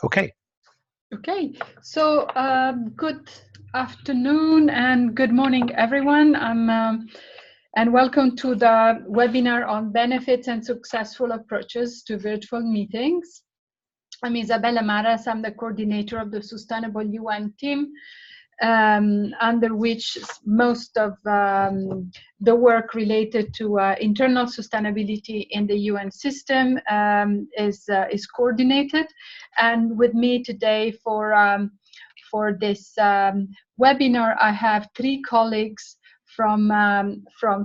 Okay. Okay, so good afternoon and good morning, everyone. And welcome to the webinar on benefits and successful approaches to virtual meetings. I'm Isabella Maras. I'm the coordinator of the Sustainable UN team, under which most of the work related to internal sustainability in the UN system is coordinated. And with me today for this webinar, I have three colleagues from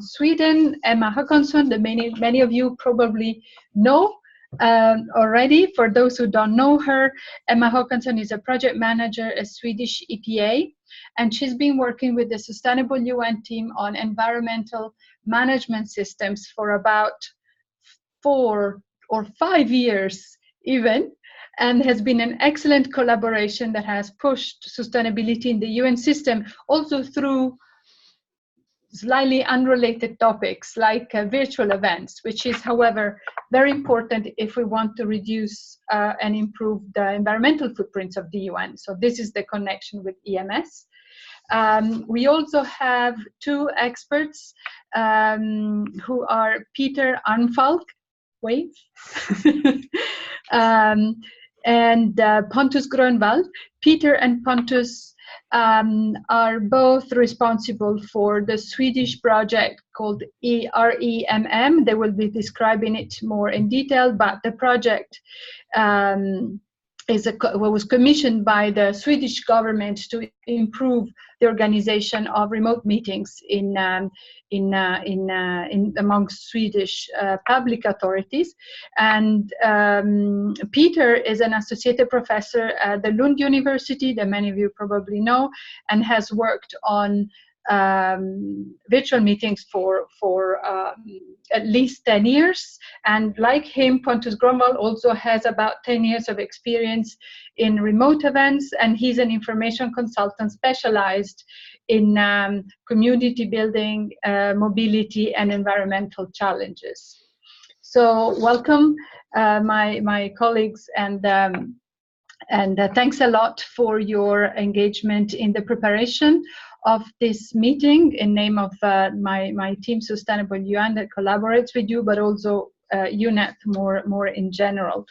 Sweden. Emma Håkansson, that many of you probably know already. For those who don't know her, Emma Håkansson is a project manager at Swedish EPA, and she's been working with the Sustainable UN team on environmental management systems for about 4 or 5 years even, and has been an excellent collaboration that has pushed sustainability in the UN system also through slightly unrelated topics like virtual events, which is, however, very important if we want to reduce and improve the environmental footprints of the UN. So this is the connection with EMS. We also have two experts who are Peter Arnfalk, wave, and Pontus Grönvall. Peter and Pontus are both responsible for the Swedish project called REMM. They will be describing it more in detail, but the project was commissioned by the Swedish government to improve the organization of remote meetings amongst Swedish public authorities. And Peter is an associate professor at the Lund University that many of you probably know, and has worked on virtual meetings for at least 10 years. And like him, Pontus Grönvall also has about 10 years of experience in remote events, and he's an information consultant specialized in community building, mobility, and environmental challenges. So welcome, my colleagues, and thanks a lot for your engagement in the preparation of this meeting in name of my team, Sustainable UN, that collaborates with you, but also UNEP more in general.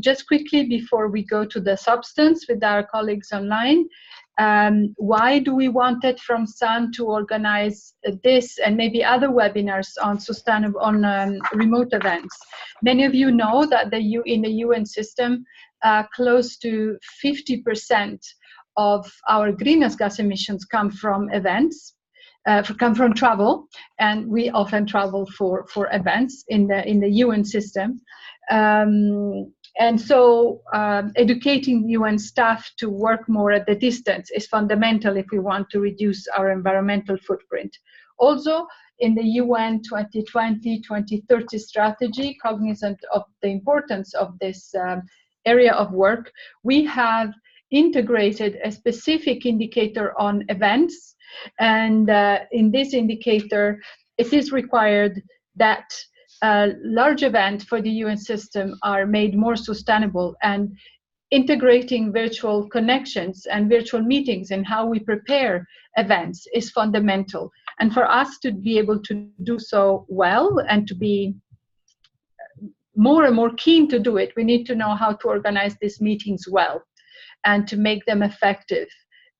Just quickly before we go to the substance with our colleagues online, why do we want it from SUN to organize this and maybe other webinars on remote events? Many of you know that in the UN system, close to 50% of our greenhouse gas emissions come from events, come from travel, and we often travel for events in the UN system. And so educating UN staff to work more at the distance is fundamental if we want to reduce our environmental footprint. Also, in the UN 2020-2030 strategy, cognizant of the importance of this area of work, we have integrated a specific indicator on events. And in this indicator, it is required that large events for the UN system are made more sustainable, and integrating virtual connections and virtual meetings and how we prepare events is fundamental. And for us to be able to do so well and to be more and more keen to do it, we need to know how to organize these meetings well and to make them effective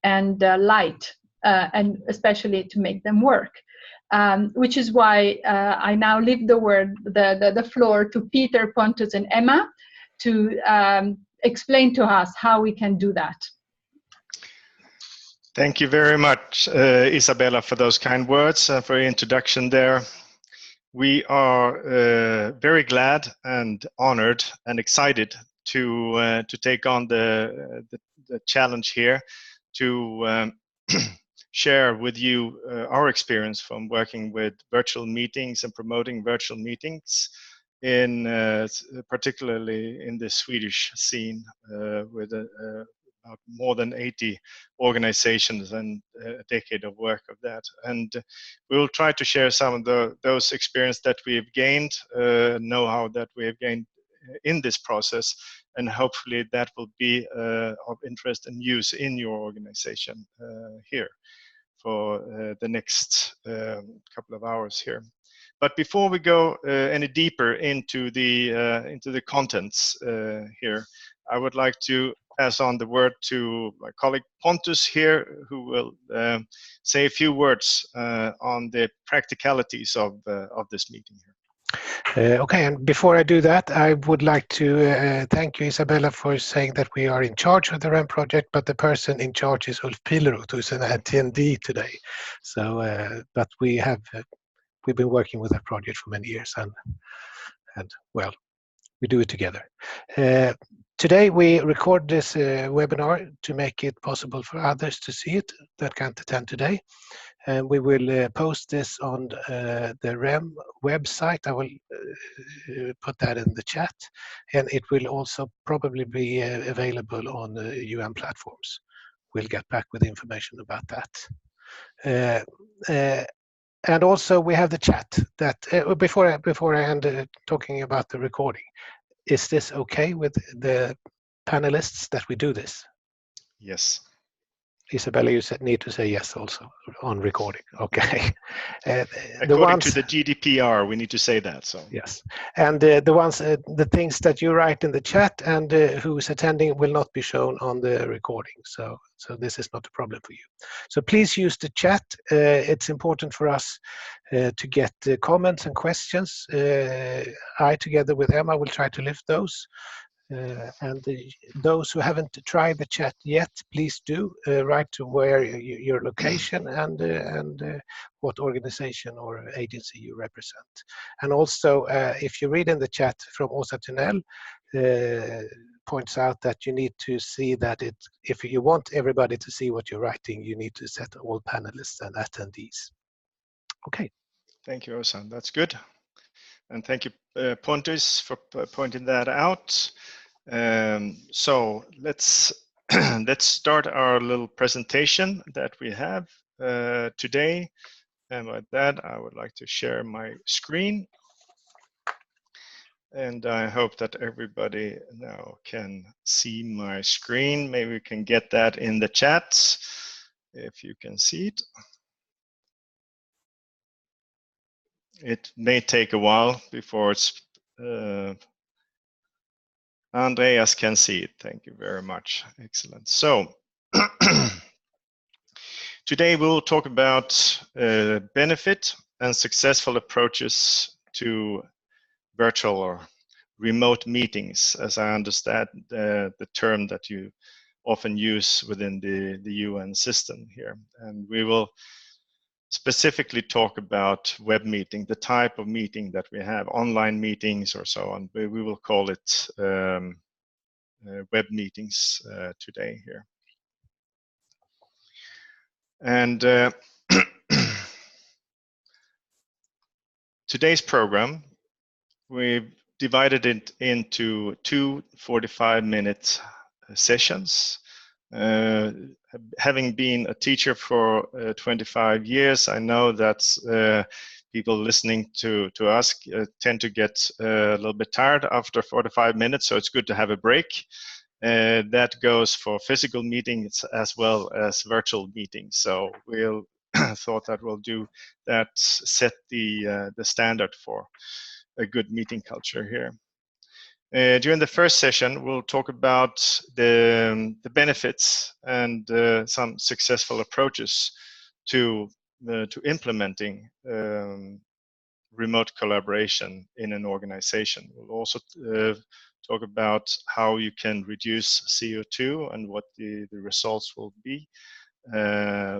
and light, and especially to make them work. Which is why I now leave the floor to Peter, Pontus, and Emma to explain to us how we can do that. Thank you very much, Isabella, for those kind words, for your introduction there. We are very glad and honored and excited to take on the challenge here to share with you our experience from working with virtual meetings and promoting virtual meetings in particularly in the Swedish scene with more than 80 organizations and a decade of work of that. And we'll try to share some of those experience that we have gained, know-how that we have gained in this process, and hopefully that will be of interest and use in your organization here for the next couple of hours here. But before we go any deeper into the contents here, I would like to pass on the word to my colleague Pontus here, who will say a few words on the practicalities of this meeting here. Okay, and before I do that, I would like to thank you, Isabella, for saying that we are in charge of the REM project, but the person in charge is Ulf Pileroth, who's an attendee today. So, but we've been working with that project for many years, and well, we do it together. Today we record this webinar to make it possible for others to see it that can't attend today. And we will post this on the REM website. I will put that in the chat, and it will also probably be available on UN platforms. We'll get back with information about that. And also we have the chat that before I end talking about the recording, is this okay with the panelists that we do this? Yes. Isabella, you need to say yes also on recording. Okay. According to the GDPR, we need to say that. So yes, and the things that you write in the chat and who's attending will not be shown on the recording. So this is not a problem for you. So please use the chat. It's important for us to get comments and questions. I, together with Emma, will try to lift those. And those who haven't tried the chat yet, please do write to where your location and what organization or agency you represent. And also, if you read in the chat from Åsa Tunnell, points out that you need to see that if you want everybody to see what you're writing, you need to set all panelists and attendees. Okay. Thank you, Åsa. That's good. And thank you, Pontus, for pointing that out. So let's start our little presentation that we have today. And with that, I would like to share my screen. And I hope that everybody now can see my screen. Maybe we can get that in the chat if you can see it. It may take a while before it's Andreas can see it. Thank you very much. Excellent. So today we'll talk about benefit and successful approaches to virtual or remote meetings, as I understand the term that you often use within the UN system here. And we will specifically talk about web meeting, the type of meeting that we have, online meetings or so on. We will call it web meetings today here. And today's program, we've divided it into two 45-minute sessions. Having been a teacher for 25 years, I know that people listening to us tend to get a little bit tired after 45 minutes, so it's good to have a break. That goes for physical meetings as well as virtual meetings. So we'll thought that we'll do that, set the standard for a good meeting culture here. During the first session, we'll talk about the benefits and some successful approaches to implementing remote collaboration in an organization. We'll also talk about how you can reduce CO2 and what the results will be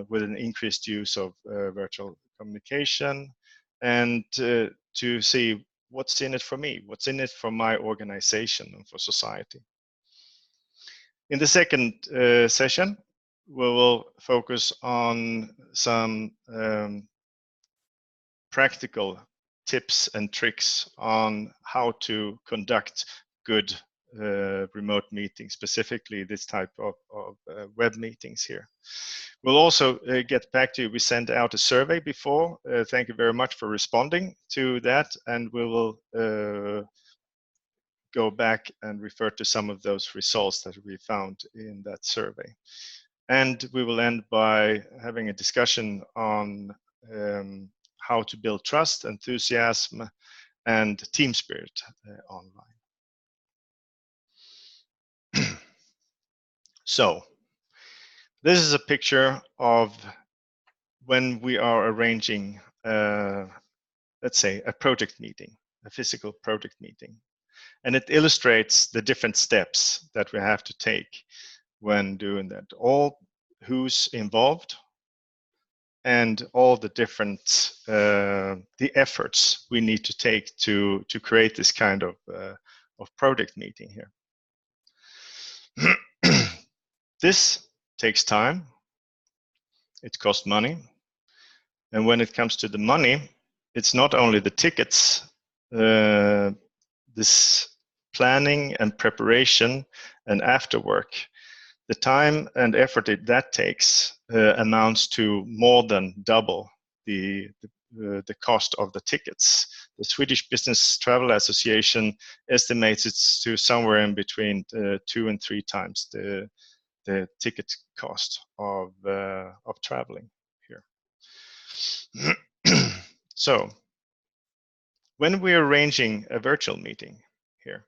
with an increased use of virtual communication, and to see what's in it for me, what's in it for my organization and for society. In the second session, we will focus on some practical tips and tricks on how to conduct good remote meetings, specifically this type of web meetings here. We'll also get back to you. We sent out a survey before. Thank you very much for responding to that, and we will go back and refer to some of those results that we found in that survey. And we will end by having a discussion on how to build trust, enthusiasm, and team spirit online. So, this is a picture of when we are arranging, let's say, a project meeting, a physical project meeting. And it illustrates the different steps that we have to take when doing that. All who's involved and all the different the efforts we need to take to create this kind of project meeting here. This takes time. It costs money. And when it comes to the money, it's not only the tickets, this planning and preparation and after work. The time and effort that takes amounts to more than double the cost of the tickets. The Swedish Business Travel Association estimates it's to somewhere in between 2 and 3 times the ticket cost of traveling here. So, when we're arranging a virtual meeting here,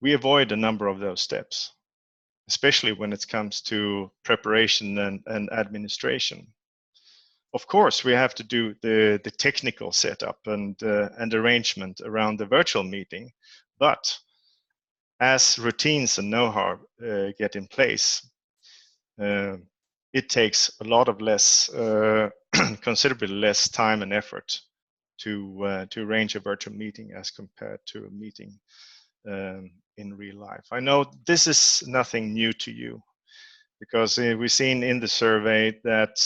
we avoid a number of those steps, especially when it comes to preparation and administration. Of course, we have to do the technical setup and arrangement around the virtual meeting, but as routines and know-how get in place, it takes a lot of less, considerably less time and effort to arrange a virtual meeting as compared to a meeting in real life. I know this is nothing new to you, because we've seen in the survey that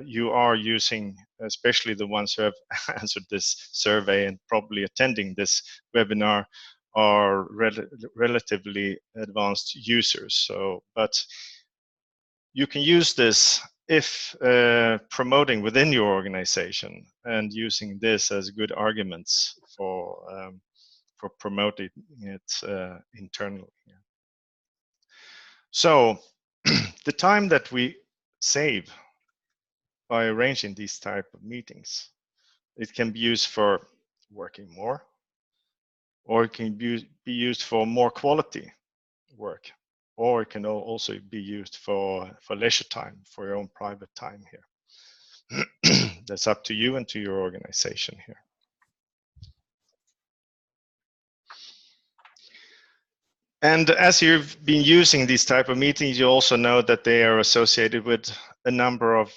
you are using, especially the ones who have answered this survey and probably attending this webinar, are relatively advanced users. So, but you can use this if promoting within your organization and using this as good arguments for promoting it internally. So the time that we save by arranging these type of meetings, it can be used for working more, or it can be used for more quality work, or it can also be used for leisure time, for your own private time here. That's up to you and to your organization here. And as you've been using these type of meetings, you also know that they are associated with a number of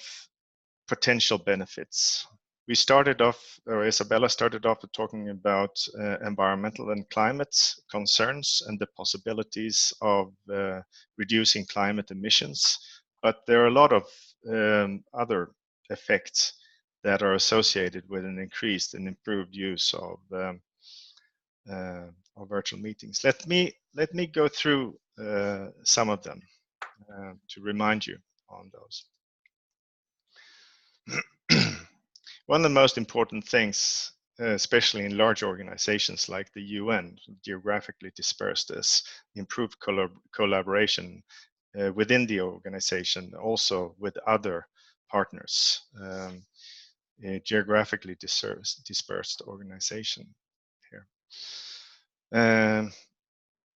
potential benefits. We started off, or Isabella started off talking about environmental and climate concerns and the possibilities of reducing climate emissions. But there are a lot of other effects that are associated with an increased and improved use of virtual meetings. Let me go through some of them to remind you on those. One of the most important things, especially in large organizations like the UN, geographically dispersed, is improved collaboration within the organization, also with other partners, geographically dispersed organization here.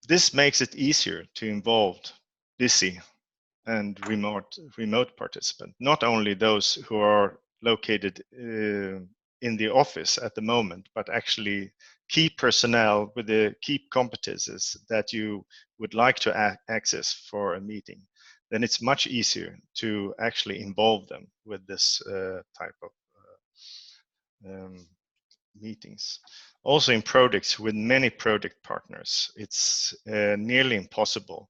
This makes it easier to involve busy and remote participants, not only those who are located in the office at the moment, but actually key personnel with the key competences that you would like to access for a meeting. Then it's much easier to actually involve them with this type of meetings. Also in projects with many project partners, it's nearly impossible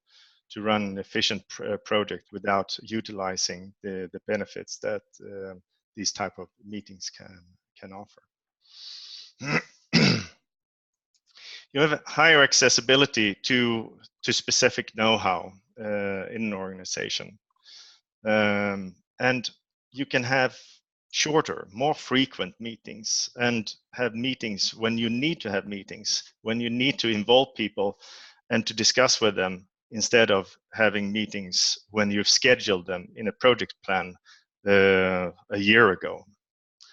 to run an efficient project without utilizing the benefits that these type of meetings can offer. You have higher accessibility to specific know-how in an organization, and you can have shorter, more frequent meetings, and have meetings when you need to have meetings, when you need to involve people and to discuss with them, instead of having meetings when you've scheduled them in a project plan a year ago.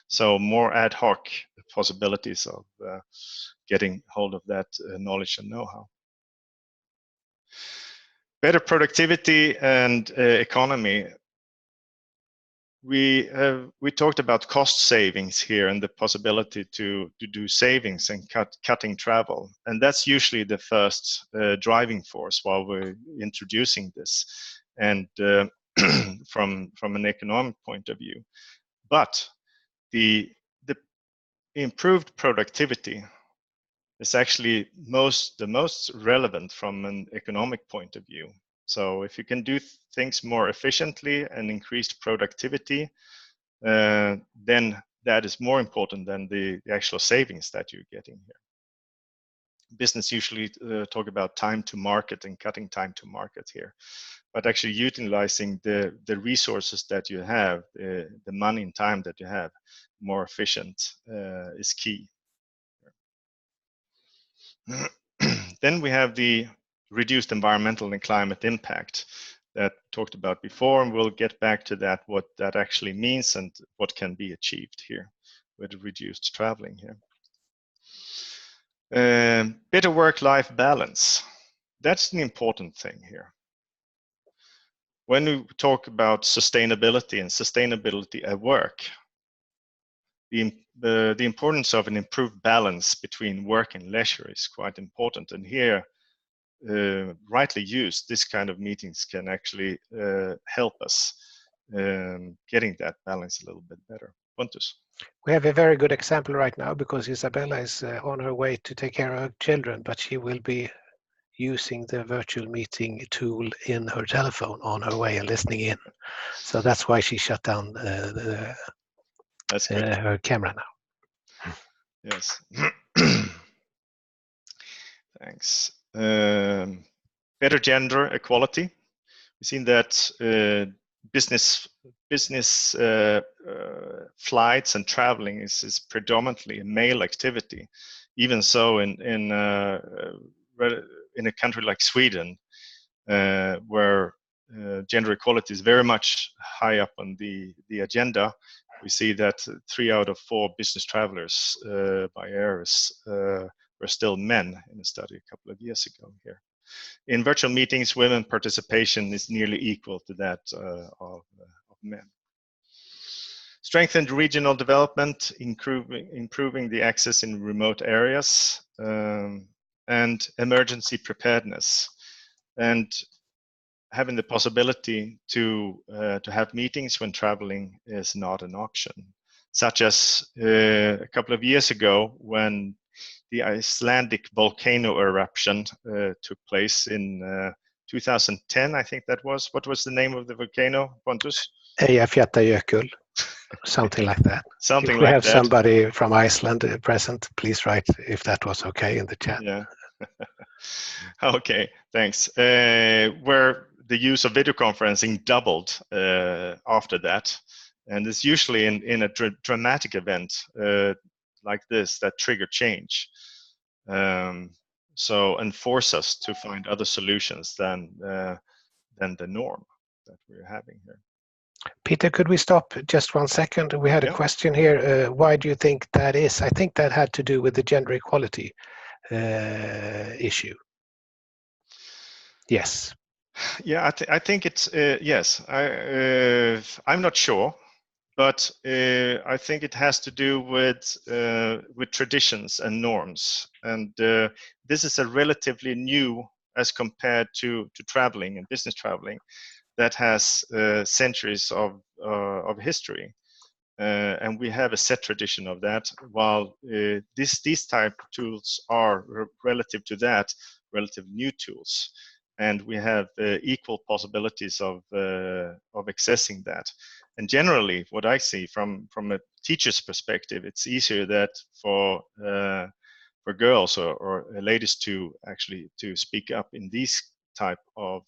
So more ad hoc possibilities of getting hold of that knowledge and know-how. Better productivity and economy. We talked about cost savings here and the possibility to do savings and cutting travel, and that's usually the first driving force while we're introducing this, and from an economic point of view. But the improved productivity is actually the most relevant from an economic point of view. So if you can do things more efficiently and increased productivity, then that is more important than the actual savings that you're getting here. Business usually talk about time to market and cutting time to market here, but actually utilizing the resources that you have, the money and time that you have, more efficient is key. Then we have the reduced environmental and climate impact that talked about before, and we'll get back to that, what that actually means and what can be achieved here with reduced traveling here. Better work-life balance. That's an important thing here. When we talk about sustainability and sustainability at work, the importance of an improved balance between work and leisure is quite important. And here, rightly used, this kind of meetings can actually help us getting that balance a little bit better. Pontus. We have a very good example right now because Isabella is on her way to take care of her children, but she will be using the virtual meeting tool in her telephone on her way and listening in. So that's why she shut down her camera now. Yes. Thanks. Better gender equality. We've seen that business flights and traveling is predominantly a male activity. Even so, in a country like Sweden, where gender equality is very much high up on the agenda, we see that 3 out of 4 business travelers by air were still men in a study a couple of years ago here. In virtual meetings, women participation is nearly equal to that of men. Strengthened regional development, improving the access in remote areas, and emergency preparedness, and having the possibility to have meetings when traveling is not an option. Such as a couple of years ago when the Icelandic volcano eruption took place in 2010, I think that was. What was the name of the volcano, Pontus? Eyjafjallajökull, something like that. Something if we like have that. Somebody from Iceland present, please write if that was okay in the chat. Yeah. Okay, thanks. Where the use of video conferencing doubled after that, and it's usually in a dramatic event like this that trigger change, so and force us to find other solutions than the norm that we're having here. Peter, could we stop just 1 second? We had a question here. Why do you think that is? I think that had to do with the gender equality issue. Yes. Yeah, I think it's yes. I'm not sure, but I think it has to do with traditions and norms, and this is a relatively new, as compared to traveling and business traveling, that has centuries of history, and we have a set tradition of that. While these type of tools are relative to that, relative new tools. And we have equal possibilities of accessing that. And generally, what I see from a teacher's perspective, it's easier that for girls or ladies to actually to speak up in these type of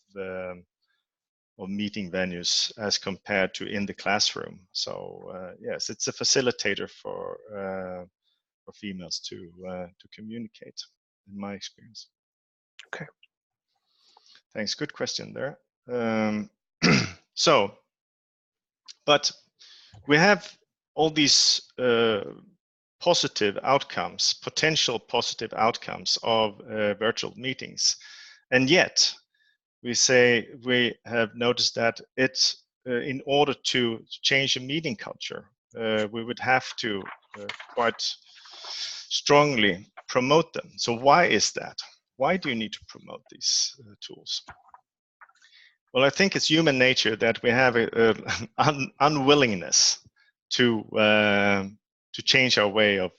meeting venues as compared to in the classroom. So yes, it's a facilitator for females to communicate, in my experience. Okay. Thanks. Good question there. So, but we have all these positive outcomes, potential positive outcomes of virtual meetings, and yet we say we have noticed that it's in order to change a meeting culture, we would have to quite strongly promote them. So why is that? Why do you need to promote these tools? Well, I think it's human nature that we have an unwillingness to change our way of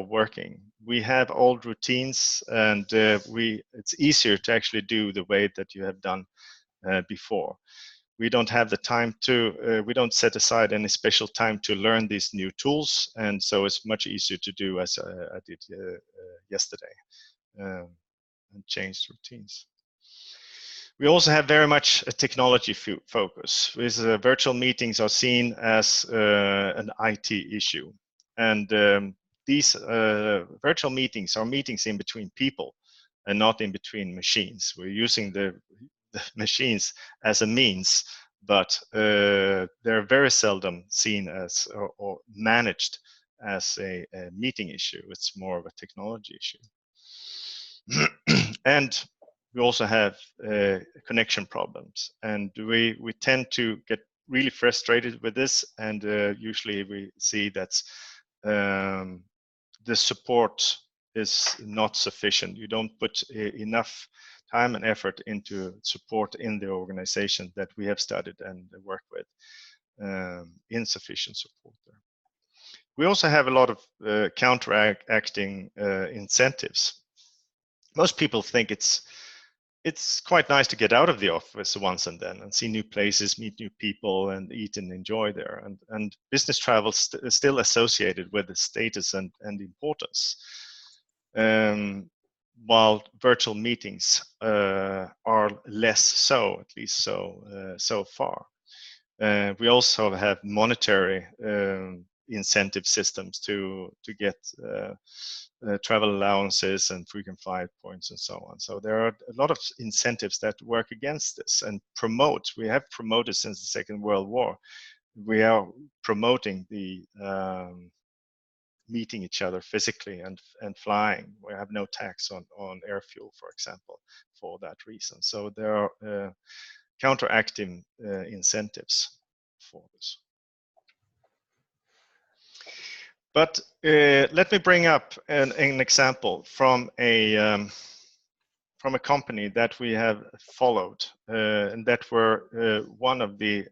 working. We have old routines, and it's easier to actually do the way that you have done before. We don't have the time to, we don't set aside any special time to learn these new tools, and so it's much easier to do as I did yesterday, and change routines. We also have very much a technology focus. With virtual meetings are seen as an IT issue, and these virtual meetings are meetings in between people and not in between machines. We're using the machines as a means, but they're very seldom seen as or managed as a meeting issue. It's more of a technology issue. And we also have connection problems, and we tend to get really frustrated with this, and usually we see that the support is not sufficient. You don't put enough time and effort into support in the organization that we have studied and worked with. Insufficient support there. We also have a lot of counteracting incentives. Most people think it's quite nice to get out of the office once and then and see new places, meet new people, and eat and enjoy there. And business travel is still associated with the status and importance, while virtual meetings are less so, at least so far. We also have monetary incentive systems to get travel allowances and frequent flyer points and so on. So there are a lot of incentives that work against this and promote. We have promoted since the Second World War. We are promoting the meeting each other physically and flying. We have no tax on air fuel, for example, for that reason. So there are counteracting incentives for this. But let me bring up an example from a company that we have followed, and that were one of the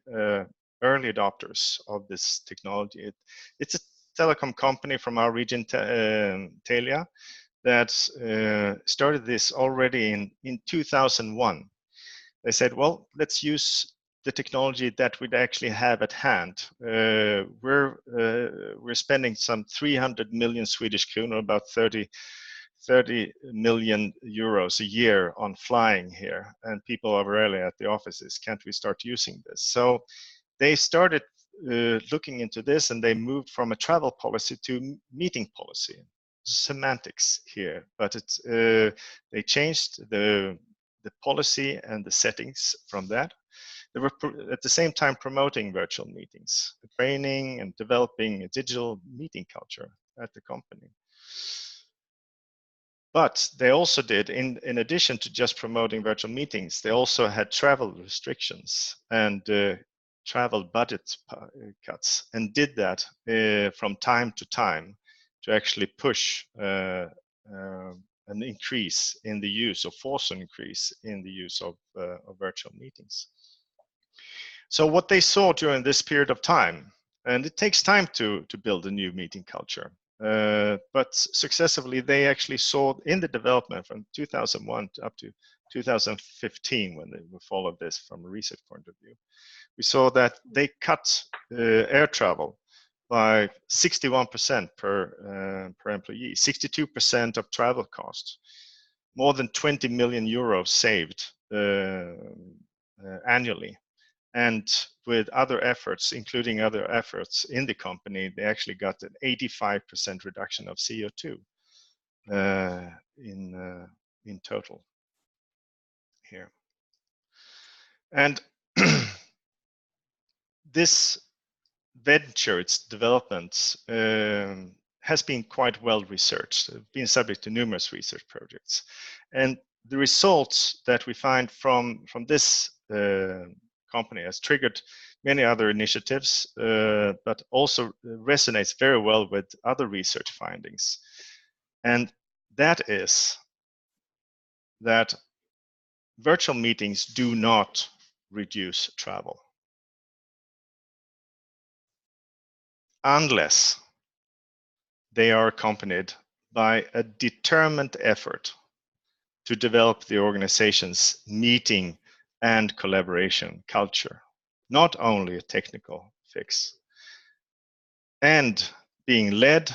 early adopters of this technology. It's a telecom company from our region, Telia, that started this already in 2001. They said, well, let's use the technology that we'd actually have at hand. We're spending some 300 million Swedish kronor, about 30 million euros a year on flying here, and people are rarely at the offices. Can't we start using this? So they started looking into this, and they moved from a travel policy to meeting policy. Semantics here, but it's they changed the policy and the settings from that. They were at the same time promoting virtual meetings, training and developing a digital meeting culture at the company. But they also did, in addition to just promoting virtual meetings, they also had travel restrictions and travel budget cuts, and did that from time to time to actually push an increase in the use, or force an increase in the use of virtual meetings. So what they saw during this period of time, and it takes time to build a new meeting culture, but successively they actually saw in the development from 2001 up to 2015, when they followed this from a research point of view, we saw that they cut air travel by 61% per employee, 62% of travel costs, more than 20 million euros saved annually, and with other efforts, including other efforts in the company, they actually got an 85% reduction of CO2 in total here. And this venture, its development, has been quite well researched, been subject to numerous research projects. And the results that we find from this company has triggered many other initiatives, but also resonates very well with other research findings. And that is that virtual meetings do not reduce travel, unless they are accompanied by a determined effort to develop the organization's meeting and collaboration culture, not only a technical fix, and being led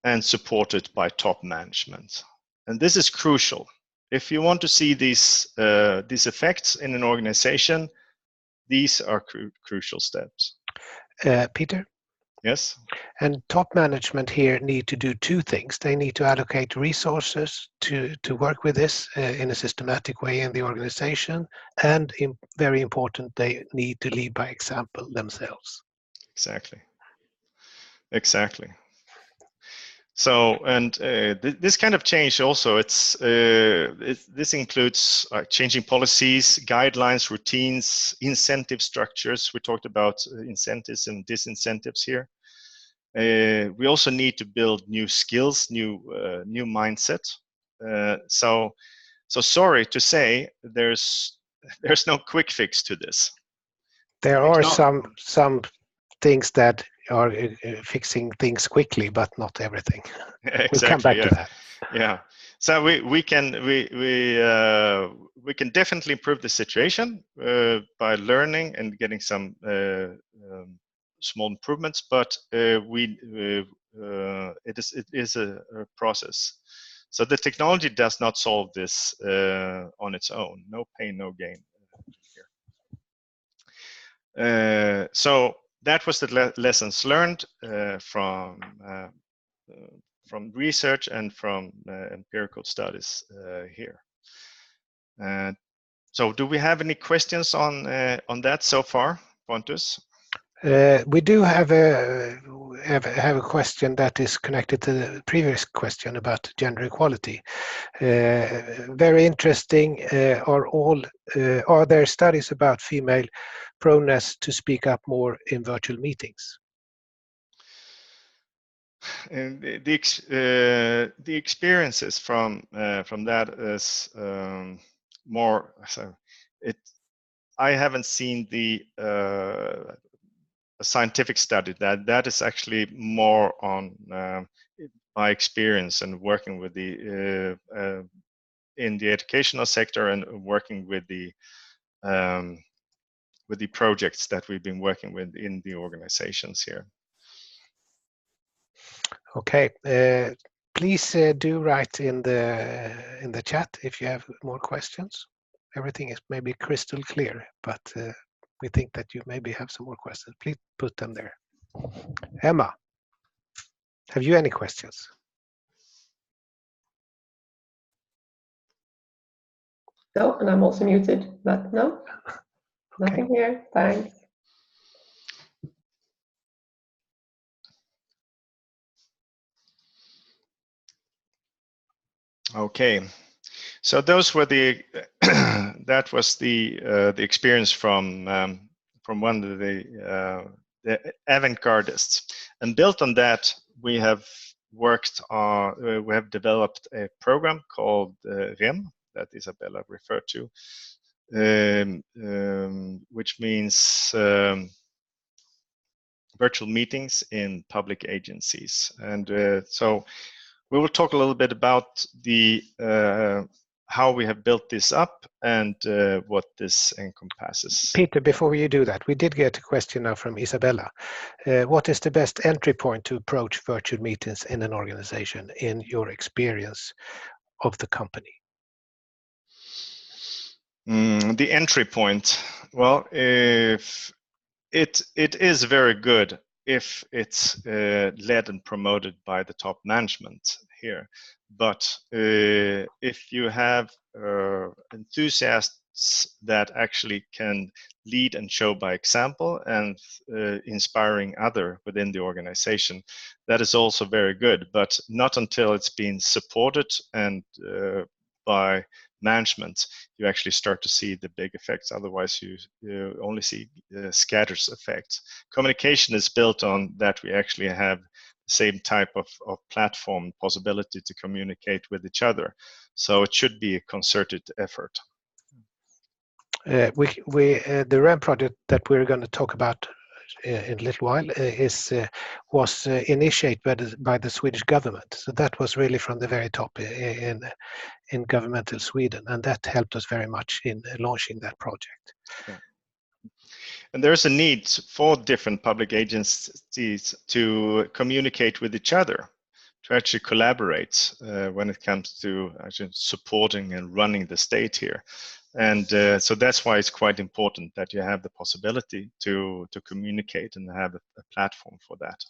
and supported by top management. And this is crucial. If you want to see these effects in an organization, these are crucial steps. Peter? Yes? And top management here need to do two things. They need to allocate resources to work with this in a systematic way in the organization, and very important, they need to lead by example themselves. Exactly. Exactly. So, and this kind of change also, this includes changing policies, guidelines, routines, incentive structures. We talked about incentives and disincentives here. We also need to build new skills, new mindset. So sorry to say, there's no quick fix to this. There are some things that are fixing things quickly, but not everything. Exactly, we'll come back to that. Yeah. So we can definitely improve the situation by learning and getting some small improvements, but it is a process. So the technology does not solve this on its own. No pain, no gain here. So that was the lessons learned from research and from empirical studies here. So do we have any questions on that so far, Pontus? We do have a question that is connected to the previous question about gender equality. Very interesting. Are there studies about female proneness to speak up more in virtual meetings? And the experiences from that is more. So I haven't seen a scientific study. That is actually more on my experience and working with the in the educational sector and working with the projects that we've been working with in the organizations here. Okay, please do write in the chat if you have more questions. Everything is maybe crystal clear, but we think that you maybe have some more questions. Please put them there. Emma, have you any questions? No, and I'm also muted, but no, nothing here. Thanks. Okay, so those were that was the experience from one of the avant-gardists, and built on that we have worked on. We have developed a program called remm that Isabella referred to, which means virtual meetings in public agencies, and so. We will talk a little bit about the how we have built this up and what this encompasses. Peter, before you do that, we did get a question now from Isabella. What is the best entry point to approach virtual meetings in an organization in your experience of the company? The entry point. Well, if it is very good if it's led and promoted by the top management here, but if you have enthusiasts that actually can lead and show by example and inspiring other within the organization, that is also very good, but not until it's been supported and by management you actually start to see the big effects. Otherwise you only see scatters effects. Communication is built on that we actually have the same type of platform possibility to communicate with each other, so it should be a concerted effort. The REM project that we're going to talk about in a little while was initiated by the Swedish government. So that was really from the very top in governmental Sweden, and that helped us very much in launching that project. Yeah. And there's a need for different public agencies to communicate with each other, to actually collaborate when it comes to actually supporting and running the state here. And so that's why it's quite important that you have the possibility to communicate and have a platform for that.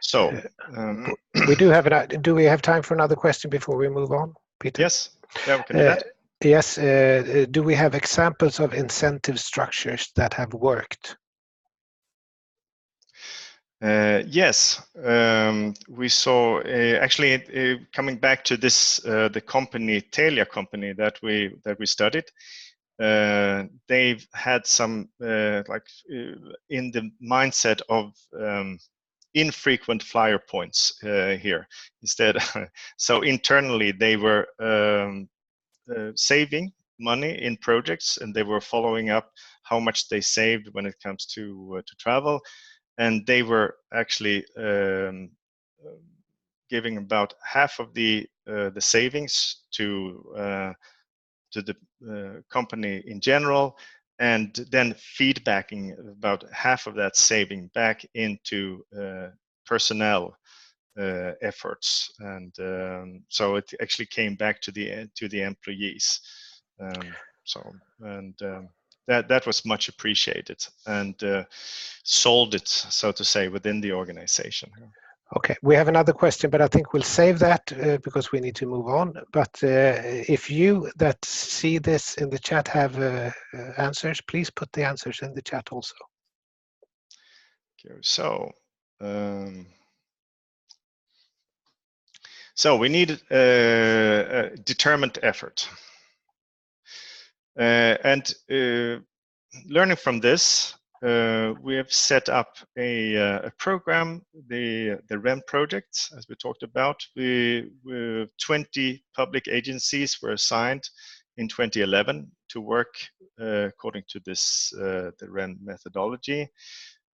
So we do we have time for another question before we move on, Peter? Yes, yeah, we can do that. Yes, do we have examples of incentive structures that have worked? Yes, we saw actually coming back to this the company Telia company that we studied. They've had some in the mindset of infrequent flyer points here instead. So internally they were saving money in projects, and they were following up how much they saved when it comes to travel. And they were actually giving about half of the savings to the company in general, and then feedbacking about half of that saving back into personnel efforts, and so it actually came back to the employees. That was much appreciated, and sold it, so to say, within the organization. Okay, we have another question, but I think we'll save that because we need to move on. But if you that see this in the chat have answers, please put the answers in the chat also. Okay, so we need a determined effort. And learning from this, we have set up a program, the REM project, as we talked about. 20 public agencies were assigned in 2011 to work according to this the REM methodology.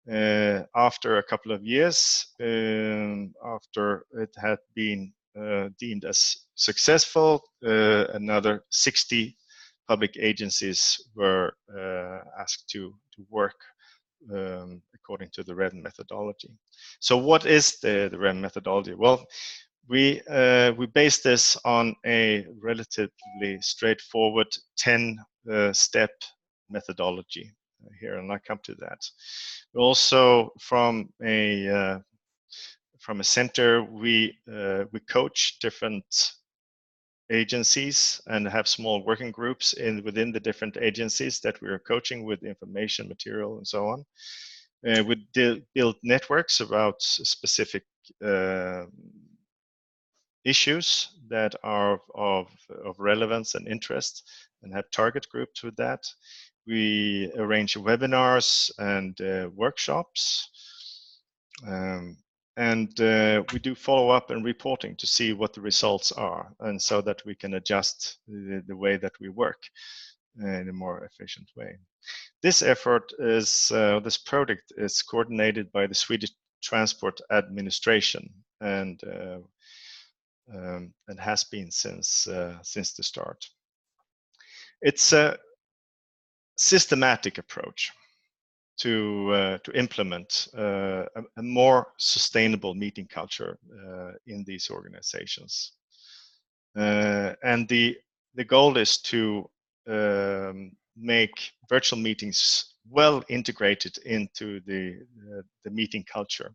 After a couple of years, after it had been deemed as successful, another 60 public agencies were asked to work according to the REM methodology. So what is the REM methodology? Well, we base this on a relatively straightforward 10-step methodology here, and I'll come to that. Also, from a center, we coach different agencies and have small working groups within the different agencies that we are coaching with information material and so on. We build networks about specific issues that are of relevance and interest, and have target groups with that. We arrange webinars and workshops, and we do follow-up and reporting to see what the results are, and so that we can adjust the way that we work in a more efficient way. This effort is, this project is coordinated by the Swedish Transport Administration, and has been since the start. It's a systematic approach to implement a more sustainable meeting culture in these organizations, and the goal is to make virtual meetings well integrated into the meeting culture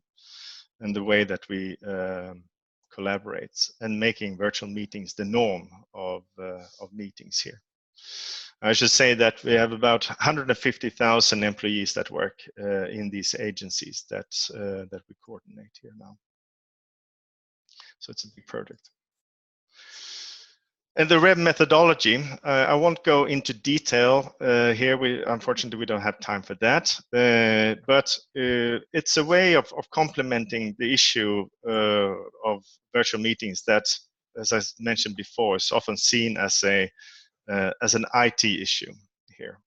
and the way that we collaborate, and making virtual meetings the norm of meetings here. I should say that we have about 150,000 employees that work in these agencies that we coordinate here now. So it's a big project. And the remm methodology, I won't go into detail here. Unfortunately, we don't have time for that. But it's a way of complementing the issue of virtual meetings that, as I mentioned before, is often seen as an IT issue here.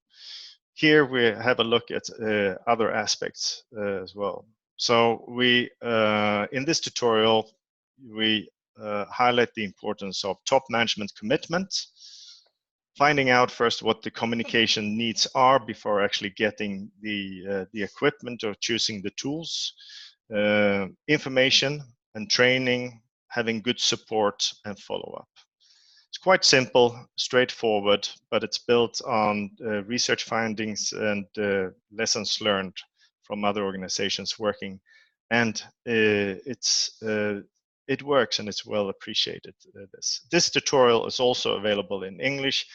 Here we have a look at other aspects as well. So we, in this tutorial, we highlight the importance of top management commitment, finding out first what the communication needs are before actually getting the equipment or choosing the tools, information and training, having good support and follow-up. It's quite simple, straightforward, but it's built on research findings and lessons learned from other organizations working, and it works and it's well appreciated. This tutorial is also available in English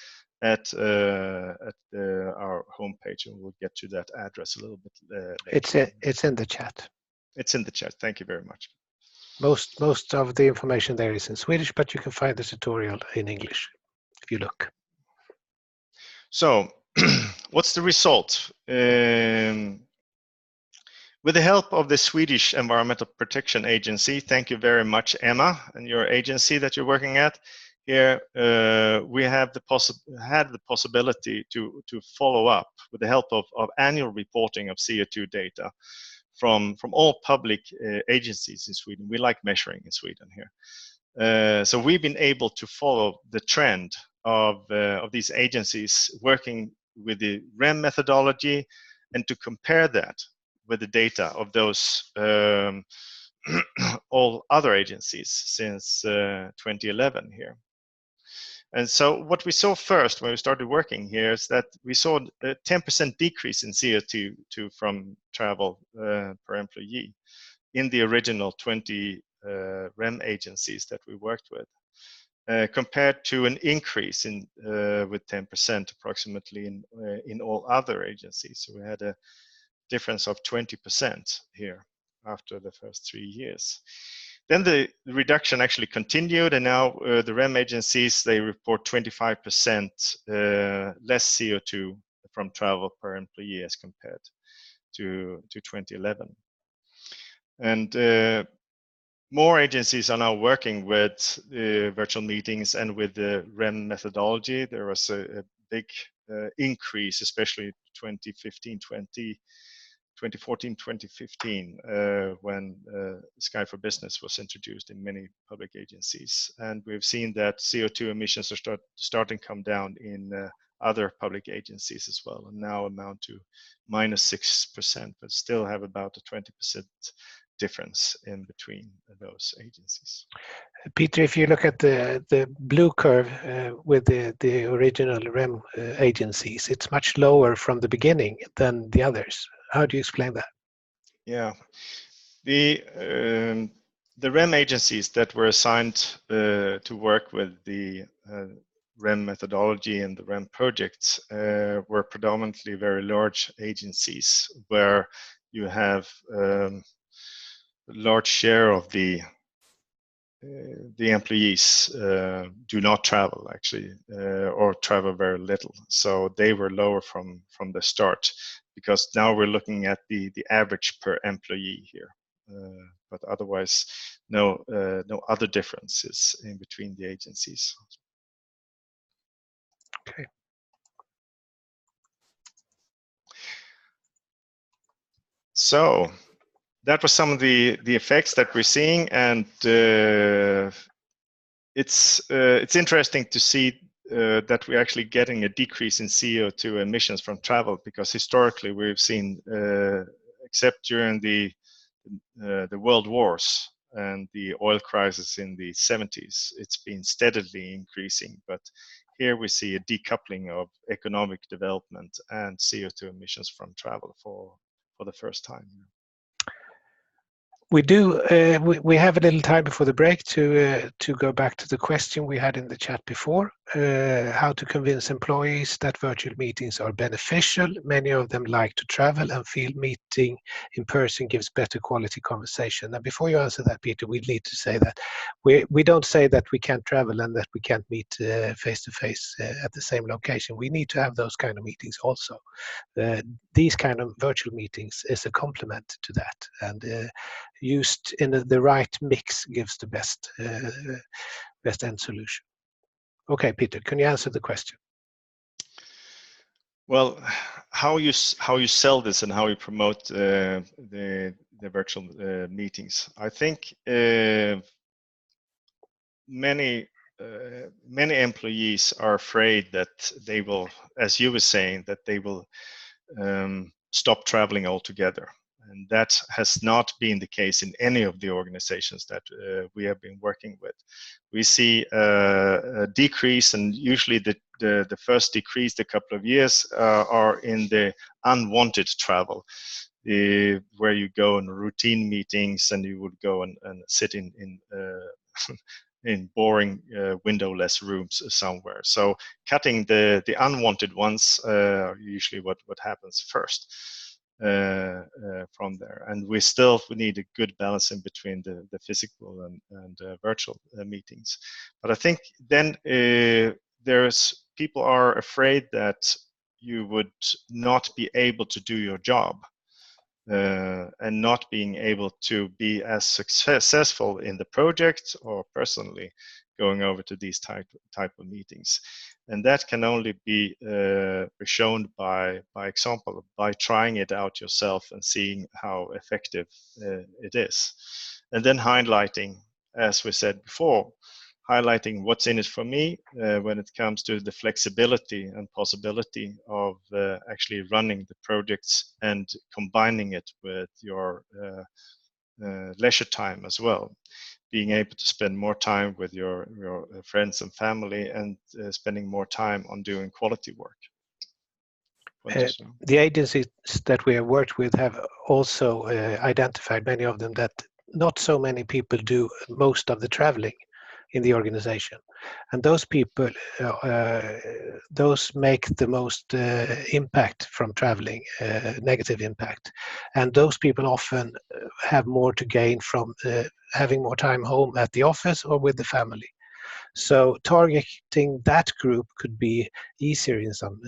at our homepage, and we'll get to that address a little bit later. It's in the chat. It's in the chat. Thank you very much. Most of the information there is in Swedish, but you can find the tutorial in English if you look. So, what's the result? With the help of the Swedish Environmental Protection Agency, thank you very much, Emma, and your agency that you're working at. Here, we have had the possibility to follow up with the help of annual reporting of CO2 data from all public agencies in Sweden. We like measuring in Sweden here. So we've been able to follow the trend of these agencies working with the remm methodology, and to compare that with the data of those all other agencies since 2011 here. And so what we saw first when we started working here is that we saw a 10% decrease in CO2 from travel per employee in the original 20 remm agencies that we worked with, compared to an increase in with 10% approximately in all other agencies. So we had a difference of 20% here after the first 3 years. Then the reduction actually continued, and now the remm agencies, they report 25% less CO2 from travel per employee as compared to 2011. And more agencies are now working with virtual meetings and with the remm methodology. There was a big increase, especially 2014, 2015, when Sky for Business was introduced in many public agencies. And we've seen that CO2 emissions are starting to come down in other public agencies as well, and now amount to -6%, but still have about a 20% difference in between those agencies. Peter, if you look at the blue curve with the original remm agencies, it's much lower from the beginning than the others. How do you explain that? Yeah, the remm agencies that were assigned to work with the remm methodology and the remm projects were predominantly very large agencies where you have a large share of the employees do not travel actually, or travel very little. So they were lower from the start, because now we're looking at the average per employee here. But otherwise, no other differences in between the agencies. Okay. So that was some of the effects that we're seeing, and it's interesting to see that we're actually getting a decrease in CO2 emissions from travel, because historically we've seen, except during the world wars and the oil crisis in the 70s, it's been steadily increasing. But here we see a decoupling of economic development and CO2 emissions from travel for the first time. We do. We have a little time before the break to go back to the question we had in the chat before. How to convince employees that virtual meetings are beneficial. Many of them like to travel and feel meeting in person gives better quality conversation. Now, before you answer that, Peter, we need to say that we don't say that we can't travel and that we can't meet face to face at the same location. We need to have those kind of meetings also. These kind of virtual meetings is a complement to that, and used in the right mix gives the best end solution. Okay, Peter, can you answer the question? Well, how you sell this and how you promote the virtual meetings. I think many employees are afraid that they will, as you were saying, that they will stop traveling altogether. And that has not been the case in any of the organizations that we have been working with. We see a decrease, and usually the first decrease, the couple of years, are in the unwanted travel, where you go in routine meetings and you would go and sit in in boring windowless rooms somewhere. So cutting the unwanted ones are usually what happens first. From there, and we need a good balance in between the physical and virtual meetings. But I think then people are afraid that you would not be able to do your job and not being able to be as successful in the project or personally going over to these type of meetings. And that can only be shown by example, by trying it out yourself and seeing how effective it is. And then highlighting, as we said before, highlighting what's in it for me when it comes to the flexibility and possibility of actually running the projects and combining it with your leisure time as well. Being able to spend more time with your friends and family, and spending more time on doing quality work. The agencies that we have worked with have also identified, many of them, that not so many people do most of the traveling in the organization, and those people, those make the most impact from traveling, negative impact, and those people often have more to gain from having more time home at the office or with the family. So targeting that group could be easier in some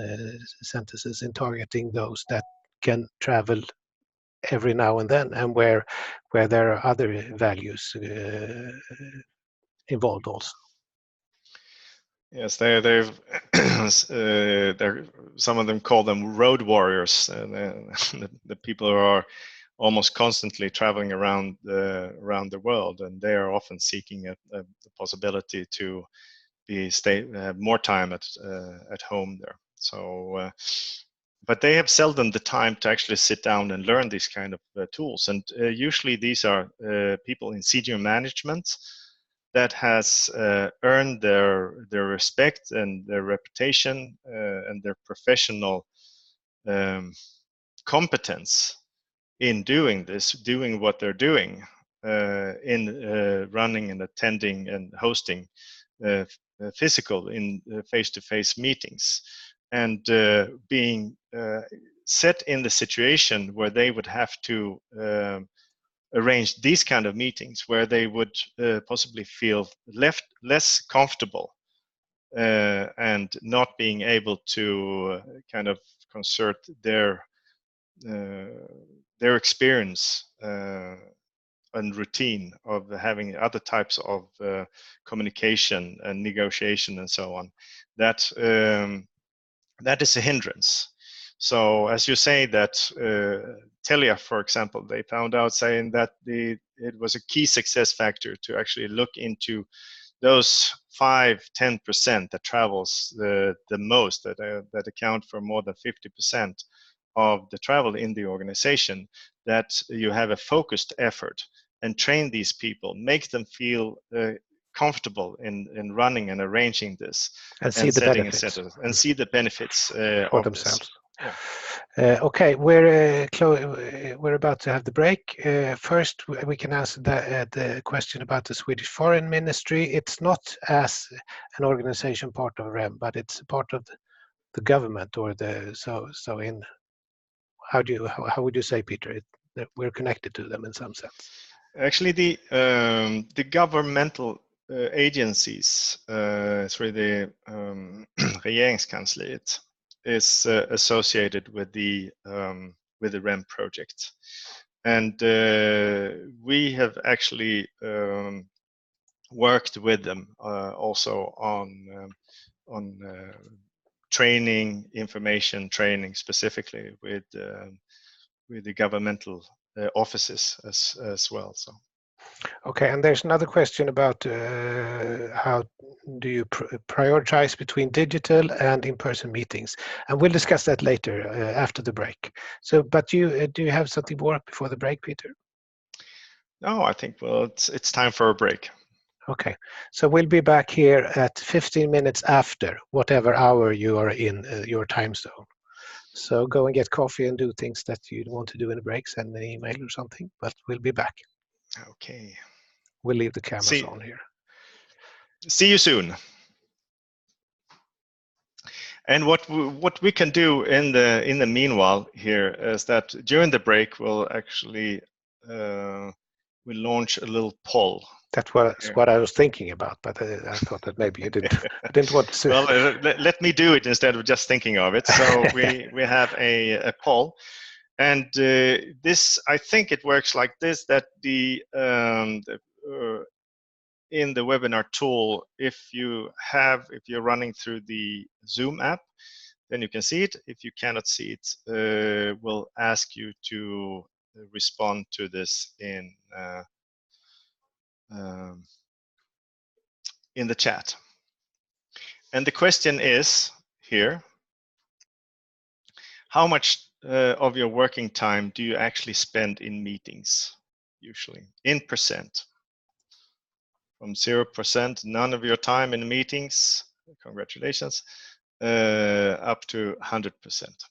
sentences, in targeting those that can travel every now and then, and where there are other values involved also. Yes, they're some of them call them road warriors, and the people who are almost constantly traveling around the world, and they are often seeking the possibility to have more time at home there. So, but they have seldom the time to actually sit down and learn these kind of tools, and usually these are people in senior management that has earned their respect and their reputation and their professional competence in doing what they're doing in running and attending and hosting physical in face-to-face meetings, and being set in the situation where they would have to arrange these kind of meetings, where they would possibly feel less comfortable and not being able to kind of concert their experience and routine of having other types of communication and negotiation and so on. That is a hindrance. So as you say that Telia, for example, they found out saying that it was a key success factor to actually look into those 5-10% that travels the most, that account for more than 50% of the travel in the organization, that you have a focused effort and train these people, make them feel comfortable in running and arranging this and see the setting benefits incentives and see the benefits for of themselves. this. Yeah. Okay, we're about to have the break. First, we can answer the question about the Swedish Foreign Ministry. It's not as an organization part of REM, but it's part of the government, or so in how would you say, Peter, that we're connected to them in some sense? Actually, the governmental agencies through the Regeringskansliet is associated with the REM project, and we have actually worked with them also on training, information training specifically with the governmental offices as well. So. Okay, and there's another question about how do you prioritize between digital and in-person meetings, and we'll discuss that later after the break. So, but do you have something more before the break, Peter? No, I think it's time for a break. Okay, so we'll be back here at 15 minutes after whatever hour you are in your time zone. So go and get coffee and do things that you want to do in a break, send an email or something, but we'll be back. Okay. We'll leave the cameras on here. See you soon. And what we can do in the meanwhile here is that during the break we'll actually we launch a little poll. That's what I was thinking about, but I thought that maybe you didn't want to. Well, let me do it instead of just thinking of it. So we have a poll, and this, I think it works like this: that in the webinar tool, if you're running through the Zoom app, then you can see it. If you cannot see it, we'll ask you to respond to this in the chat. And the question is here: how much of your working time do you actually spend in meetings, usually, in percent? From 0%, none of your time in meetings, congratulations, up to 100%.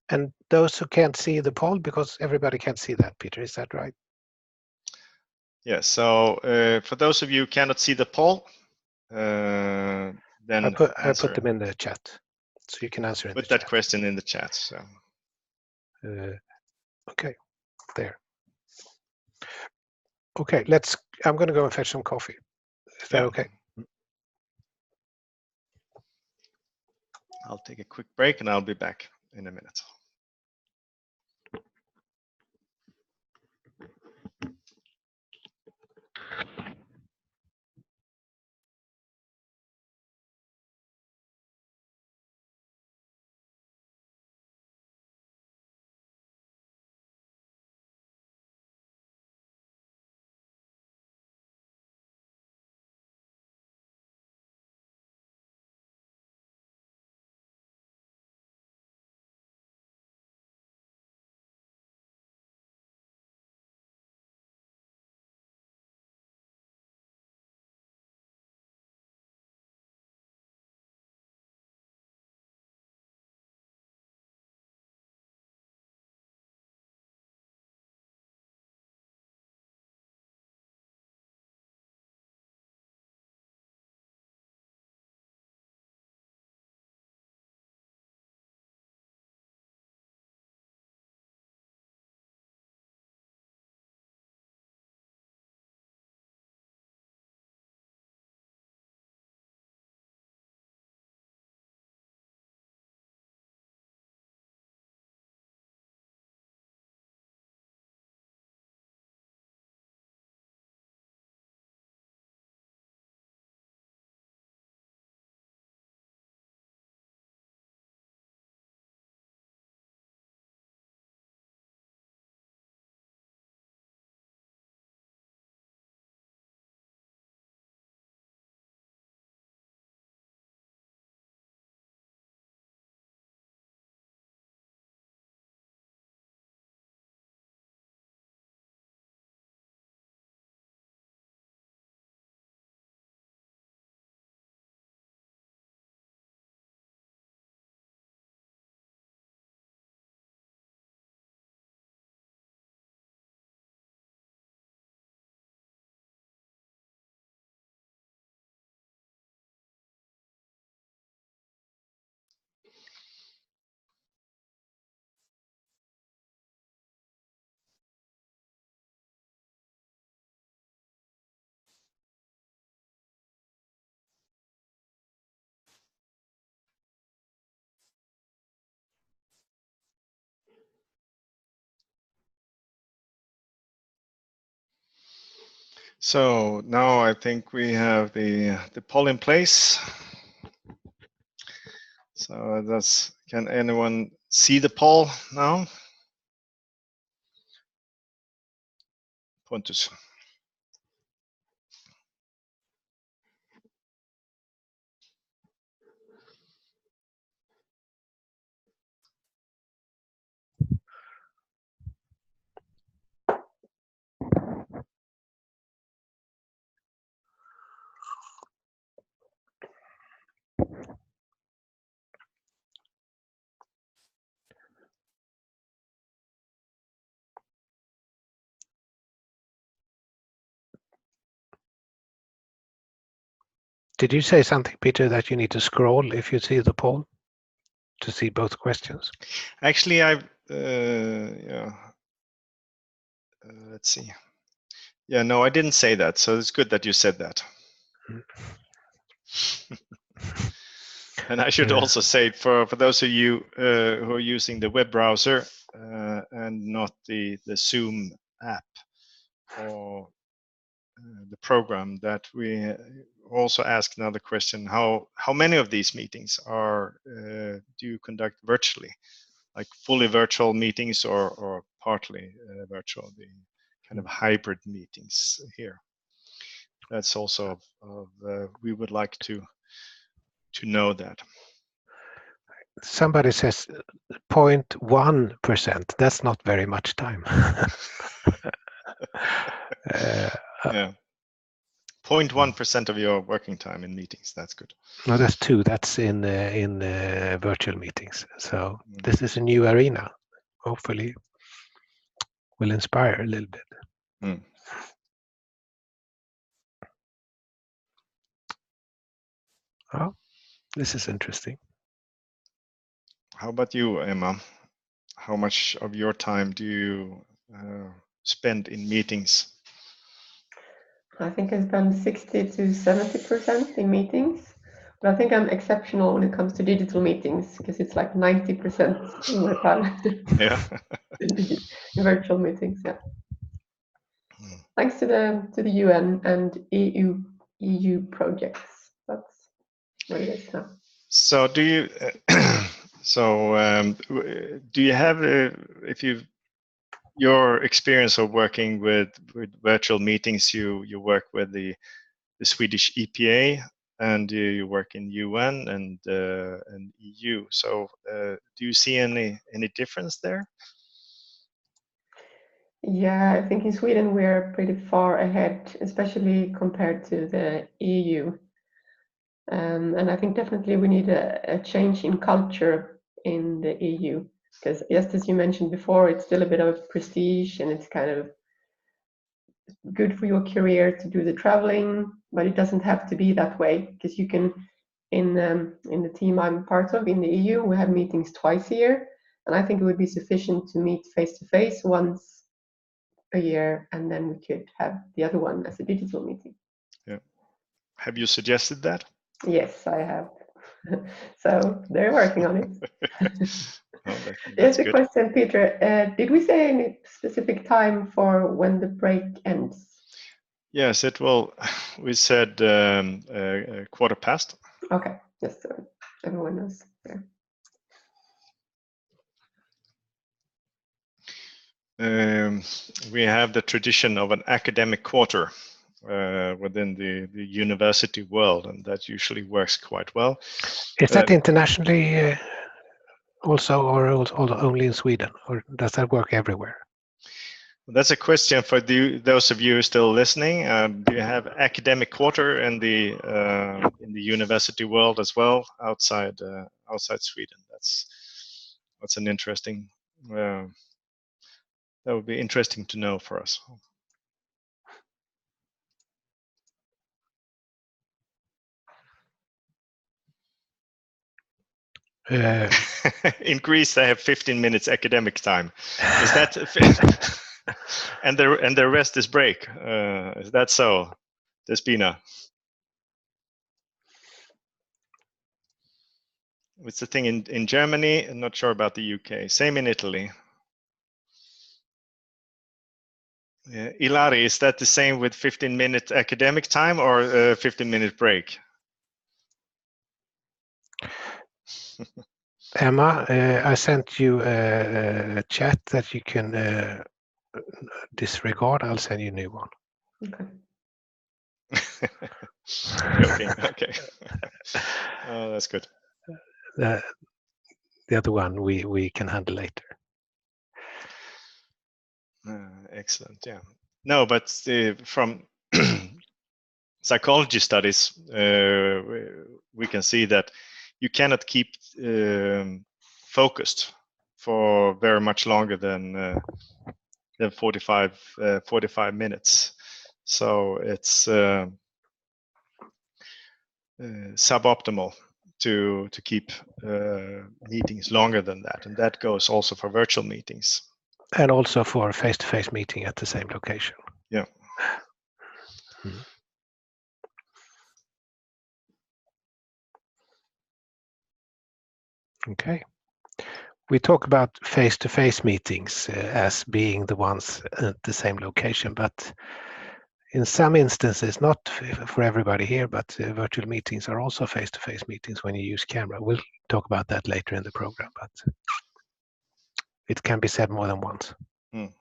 And those who can't see the poll, because everybody can't see that, Peter, is that right? Yes, so for those of you who cannot see the poll, then I put them in the chat, so you can answer in the chat. Put that question in the chat. So. Okay, there. Okay, I'm going to go and fetch some coffee. Is that okay? I'll take a quick break and I'll be back in a minute. So now I think we have the poll in place. So can anyone see the poll now? Pontus. Did you say something, Peter, that you need to scroll if you see the poll to see both questions? Actually, yeah. Let's see. Yeah, no, I didn't say that. So it's good that you said that. And I should also say for those of you who are using the web browser and not the Zoom app or the program, that we also ask another question: how many of these meetings do you conduct virtually, like fully virtual meetings or partly virtual, the kind of hybrid meetings here? That's also we would like to know that. Somebody says 0.1%. That's not very much time. Yeah, 0.1% of your working time in meetings. That's good. No, that's 2. That's in virtual meetings. So this is a new arena. Hopefully, will inspire a little bit. Oh, this is interesting. How about you, Emma? How much of your time do you spend in meetings? I think I spend 60 to 70% in meetings, but I think I'm exceptional when it comes to digital meetings because it's like 90% of my time. Yeah. in virtual meetings, yeah. Thanks to the UN and EU projects. That's what it is now. So do you? Do you have your experience of working with virtual meetings? You work with the Swedish EPA and you work in UN and EU. So do you see any difference there? Yeah, I think in Sweden we're pretty far ahead, especially compared to the EU. And I think definitely we need a change in culture in the EU, because just as you mentioned before, it's still a bit of prestige and it's kind of good for your career to do the traveling, but it doesn't have to be that way, because you can, in the team I'm part of in the EU, we have meetings twice a year, and I think it would be sufficient to meet face to face once a year, and then we could have the other one as a digital meeting. Yeah. Have you suggested that? Yes, I have. So they're working on it. Here's a question, Peter. Did we say any specific time for when the break ends? Yes, it will. We said 1:15. Okay, just so everyone knows. Yeah. We have the tradition of an academic quarter within the university world, and that usually works quite well. Is that internationally also, or only in Sweden, or does that work everywhere? That's a question for those of you still listening. Do you have academic quarter in the university world as well outside Sweden? That's an interesting. That would be interesting to know for us. In Greece, they have 15 minutes academic time. Is that and the rest is break? Is that so, Despina? It's the thing in Germany. I'm not sure about the UK. Same in Italy. Ilari, is that the same with 15-minute academic time or a 15-minute break? Emma, I sent you a chat that you can disregard. I'll send you a new one. Okay. Joking. Okay. Oh, that's good. The other one we can handle later. Excellent. Yeah. No, but from psychology studies, we can see that you cannot keep focused for very much longer than 45 minutes. So it's suboptimal to keep meetings longer than that, and that goes also for virtual meetings. And also for face-to-face meeting at the same location. Yeah. Mm. Okay. We talk about face-to-face meetings as being the ones at the same location, but in some instances, not for everybody here, but virtual meetings are also face-to-face meetings when you use camera. We'll talk about that later in the program, but it can be said more than once. Mm.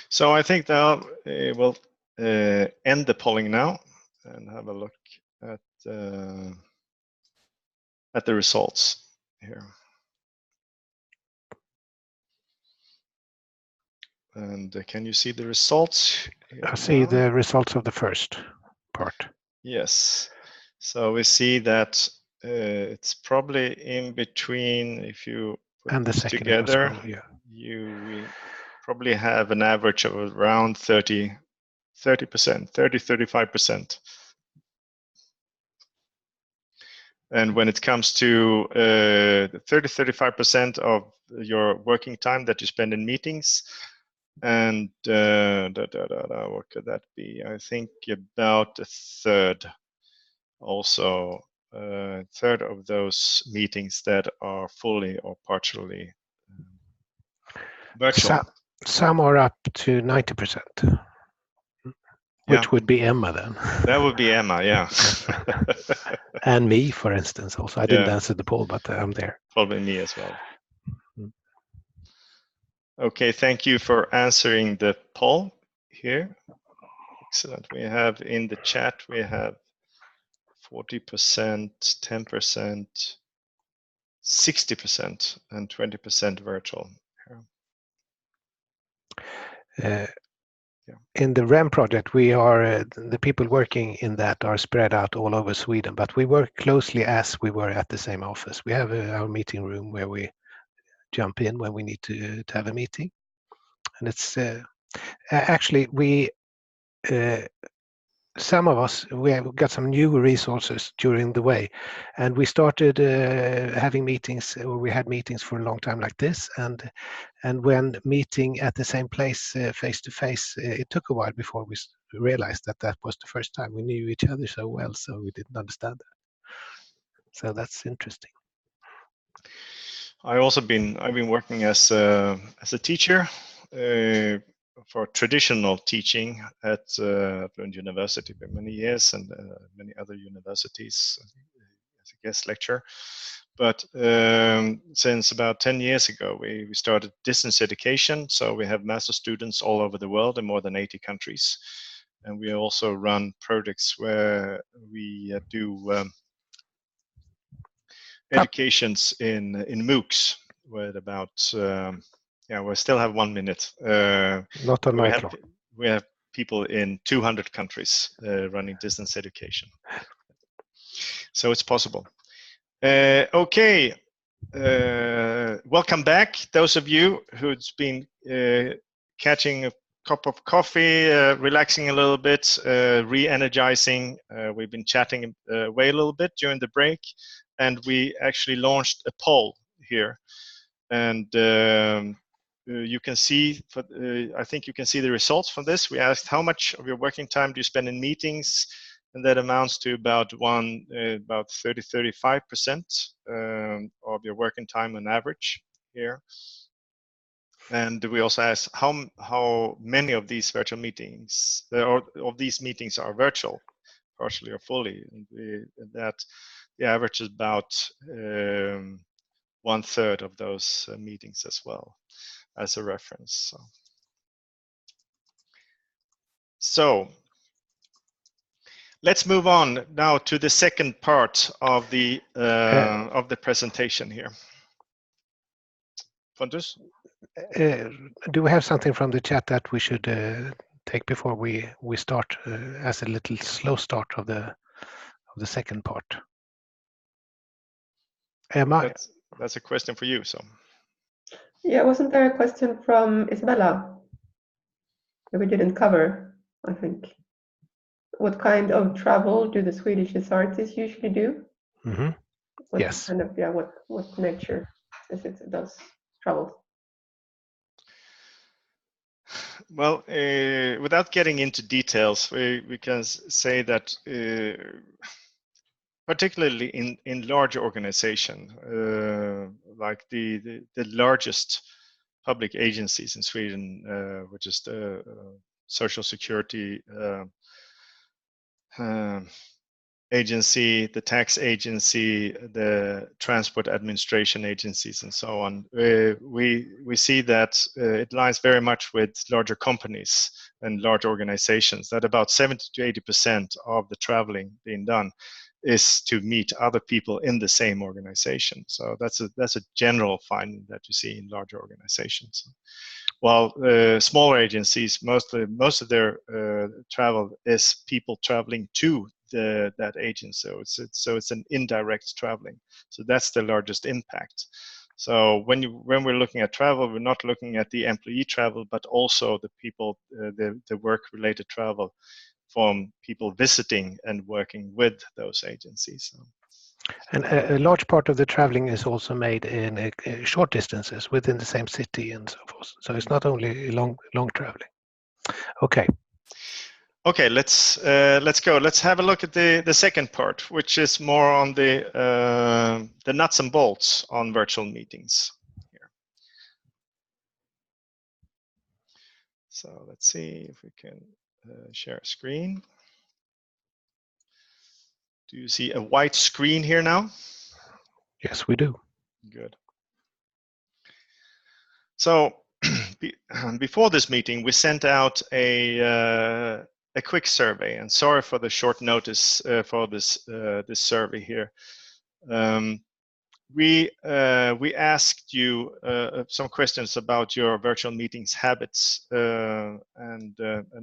So I think now we'll end the polling now and have a look at the results here. And can you see the results? I see the results of the first part. Yes. So we see that it's probably in between. If you put And the this second together, was, yeah. we probably have an average of around 30%, 35%. And when it comes to 35% of your working time that you spend in meetings, and what could that be? I think about a third. Also, a third of those meetings that are fully or partially virtual. Some are up to 90%. Which would be Emma then. That would be Emma, yeah. And me, for instance, also. I didn't answer the poll, but I'm there. Probably me as well. Okay, thank you for answering the poll here. Excellent. We have in the chat, we have 40%, 10%, 60%, and 20% virtual. In the REM project, we are the people working in that are spread out all over Sweden, but we work closely as we were at the same office. We have our meeting room where we jump in when we need to have a meeting, and it's actually we. Some of us, we have got some new resources during the way, and we started having meetings, or we had meetings for a long time like this, and when meeting at the same place face to face, it took a while before we realized that that was the first time we knew each other so well, so we didn't understand that. So that's interesting. I've been working as a teacher for traditional teaching at Lund University for many years, and many other universities as a guest lecturer. But since about 10 years ago, we started distance education. So we have master students all over the world in more than 80 countries. And we also run projects where we do educations in MOOCs with about we still have 1 minute. Not on my clock. We have people in 200 countries running distance education, so it's possible. Okay, welcome back, those of you who's been catching a cup of coffee, relaxing a little bit, re-energizing. We've been chatting away a little bit during the break, and we actually launched a poll here, and you can see, I think you can see the results from this. We asked how much of your working time do you spend in meetings, and that amounts to about 30-35% of your working time on average here. And we also asked how many of these virtual meetings or of these meetings are virtual, partially or fully. And that the average is about 1/3 of those meetings as well as a reference. So let's move on now to the second part of the presentation here. Pontus? Do we have something from the chat that we should take before we start as a little slow start of the second part? Emma? That's a question for you. So. Yeah, wasn't there a question from Isabella that we didn't cover, I think? What kind of travel do the Swedish authorities usually do? Mm-hmm. What Yes. kind of, what nature is it does travel? Well, without getting into details, we can say that particularly in large organization, like the largest public agencies in Sweden, which is the Social Security agency, the tax agency, the transport administration agencies, and so on. We see that it lies very much with larger companies and large organizations, that about 70 to 80% of the traveling being done is to meet other people in the same organization. So that's a general finding that you see in larger organizations. While smaller agencies, most of their travel is people traveling to that agent, so it's an indirect traveling. So that's the largest impact. So when we're looking at travel, we're not looking at the employee travel, but also the people, the work-related travel from people visiting and working with those agencies. And a large part of the traveling is also made in short distances within the same city and so forth. So it's not only long traveling. Okay. Okay, let's go. Let's have a look at the second part, which is more on the nuts and bolts on virtual meetings. Here. So let's see if we can share a screen. Do you see a white screen here now? Yes, we do. Good. So before this meeting, we sent out a quick survey, and sorry for the short notice for this survey here. We asked you some questions about your virtual meetings habits and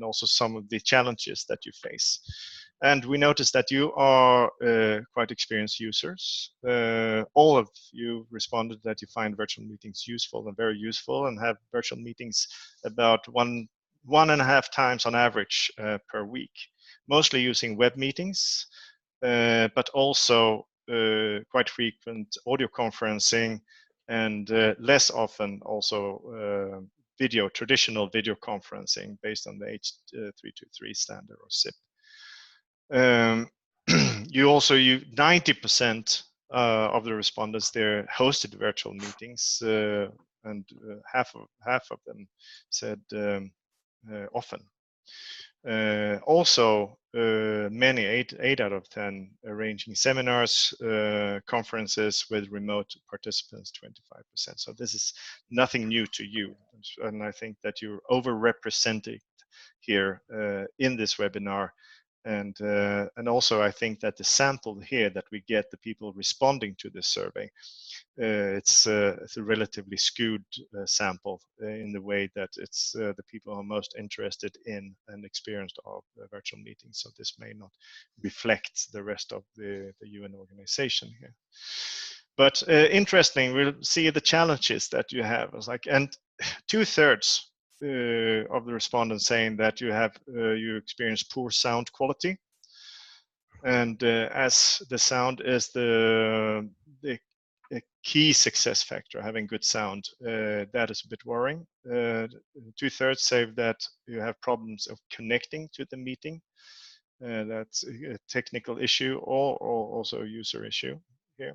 also some of the challenges that you face. And we noticed that you are quite experienced users. All of you responded that you find virtual meetings useful and very useful, and have virtual meetings about one and a half times on average per week, mostly using web meetings, but also quite frequent audio conferencing, and less often also traditional video conferencing based on the H323 standard or SIP. You 90% of the respondents there hosted virtual meetings, and half of them said often. Also, many 8 out of 10 arranging seminars, conferences with remote participants, 25%. So this is nothing new to you, and I think that you're overrepresented here in this webinar. And also I think that the sample here that we get, the people responding to this survey, it's a relatively skewed sample in the way that it's the people who are most interested in and experienced of virtual meetings. So this may not reflect the rest of the UN organization here. But interesting, we'll see the challenges that you have. It's like, and 2/3 of the respondents saying that you experience poor sound quality, and as the sound is the key success factor, having good sound, that is a bit worrying. 2/3 say that you have problems of connecting to the meeting. That's a technical issue or also a user issue here.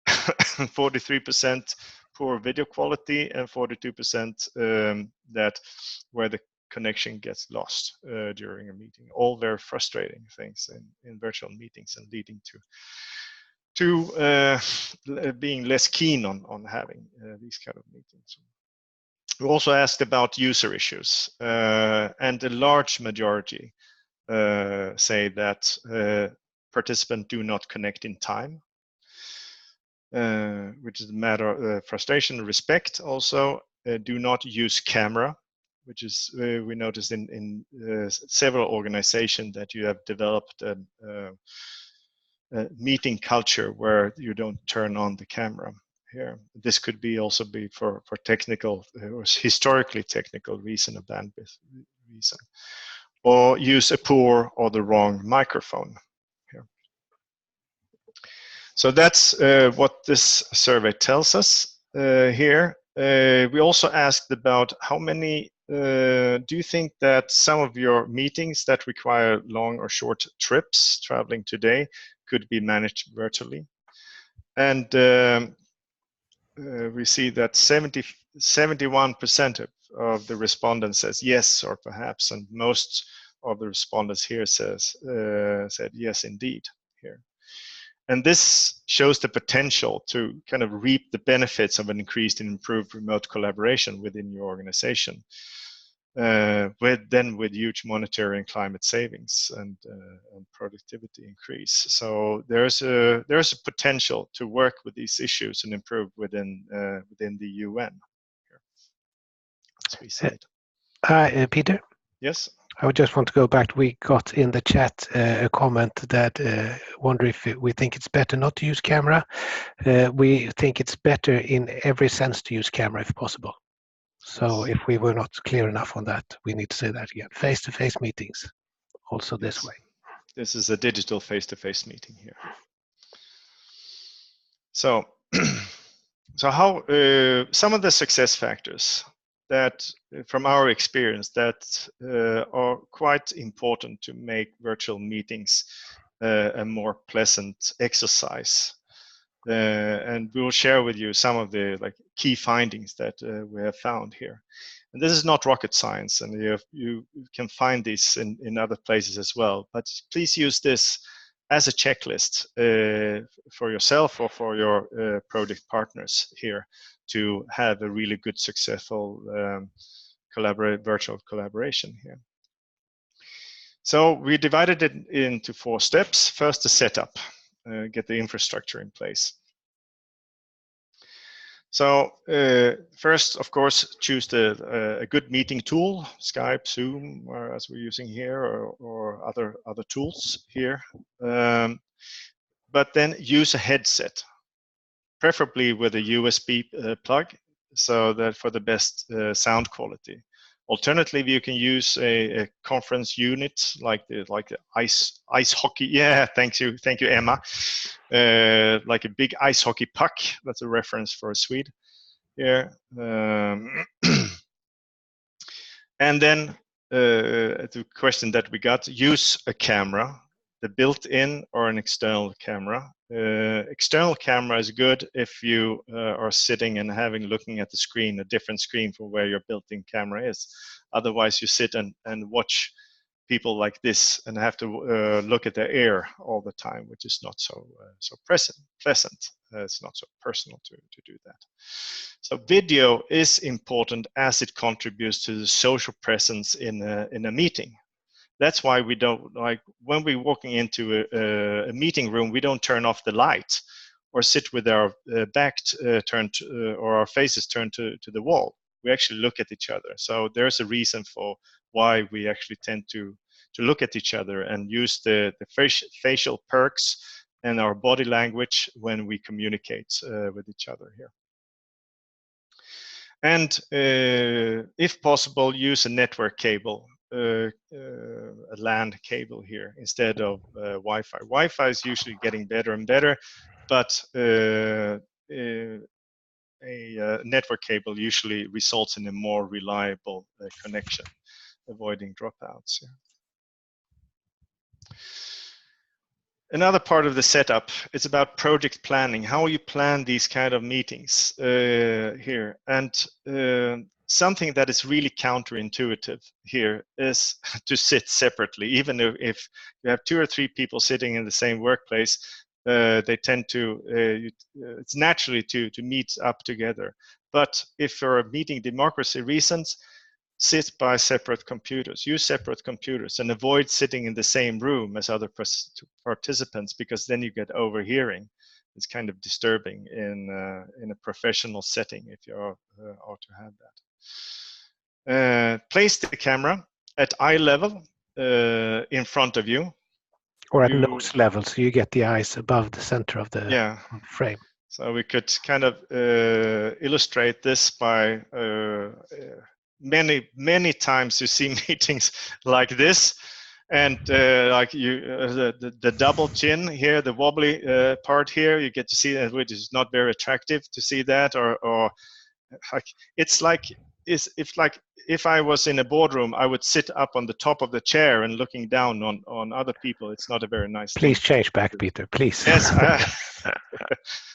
43% poor video quality, and 42% that where the connection gets lost during a meeting. All very frustrating things in virtual meetings and leading to being less keen on having these kind of meetings. We also asked about user issues, and a large majority say that participants do not connect in time, which is a matter of frustration and respect. Also, do not use camera, which is we noticed in several organizations that you have developed a meeting culture where you don't turn on the camera here. This could be also be for technical or historically technical reason, a bandwidth reason, or use a poor or the wrong microphone here. So that's what this survey tells us here. We also asked about how many do you think that some of your meetings that require long or short trips traveling today could be managed virtually? And we see that 71% of the respondents says yes or perhaps, and most of the respondents here said yes indeed here. And this shows the potential to kind of reap the benefits of an increased and improved remote collaboration within your organization, with huge monetary and climate savings and productivity increase. So there's a potential to work with these issues and improve within the UN. As we see it. Hi, Peter. Yes. I would just want to go back. We got in the chat a comment that wonder if we think it's better not to use camera. We think it's better in every sense to use camera if possible. So if we were not clear enough on that, we need to say that again. Face-to-face meetings, also this way. This is a digital face-to-face meeting here. So, how some of the success factors that, from our experience, that are quite important to make virtual meetings a more pleasant exercise. And we will share with you some of the key findings that we have found here. And this is not rocket science, and you can find this in other places as well. But please use this as a checklist for yourself or for your project partners here to have a really good, successful virtual collaboration here. So we divided it into 4 steps. First, the setup, get the infrastructure in place. So first, of course, choose a good meeting tool, Skype, Zoom, or as we're using here, or other tools here. But then use a headset, preferably with a USB plug, so that for the best sound quality. Alternatively, you can use a conference unit like the ice hockey. Yeah, thank you, Emma. Like a big ice hockey puck. That's a reference for a Swede here. And then the question that we got: use a camera, the built-in or an external camera. External camera is good if you are sitting and looking at the screen, a different screen from where your built-in camera is. Otherwise, you sit and watch people like this and have to look at their air all the time, which is not so pleasant. It's not so personal to do that. So video is important as it contributes to the social presence in a meeting. That's why we don't, when we're walking into a meeting room, we don't turn off the light or sit with our back turned or our faces turned to the wall. We actually look at each other. So there's a reason for why we actually tend to look at each other and use the facial perks and our body language when we communicate with each other here. And if possible, use a network cable. A LAN cable here instead of Wi-Fi. Wi-Fi is usually getting better and better, but a network cable usually results in a more reliable connection, avoiding dropouts. Another part of the setup, it's about project planning, how you plan these kind of meetings here. And something that is really counterintuitive here is to sit separately. Even if you have 2 or 3 people sitting in the same workplace, they tend to, it's naturally to meet up together. But if for meeting democracy reasons, sit by separate computers, use separate computers, and avoid sitting in the same room as other participants, because then you get overhearing. It's kind of disturbing in a professional setting if you are to have that. Place the camera at eye level in front of you. Or at nose level, so you get the eyes above the center of the frame. So we could kind of illustrate this by many times you see meetings like this, and like you the double chin here, the wobbly part here, you get to see that, which is not very attractive to see that, or like it's like if I was in a boardroom, I would sit up on the top of the chair and looking down on other people. It's not a very nice Please thing. change back, Peter, please. Yes.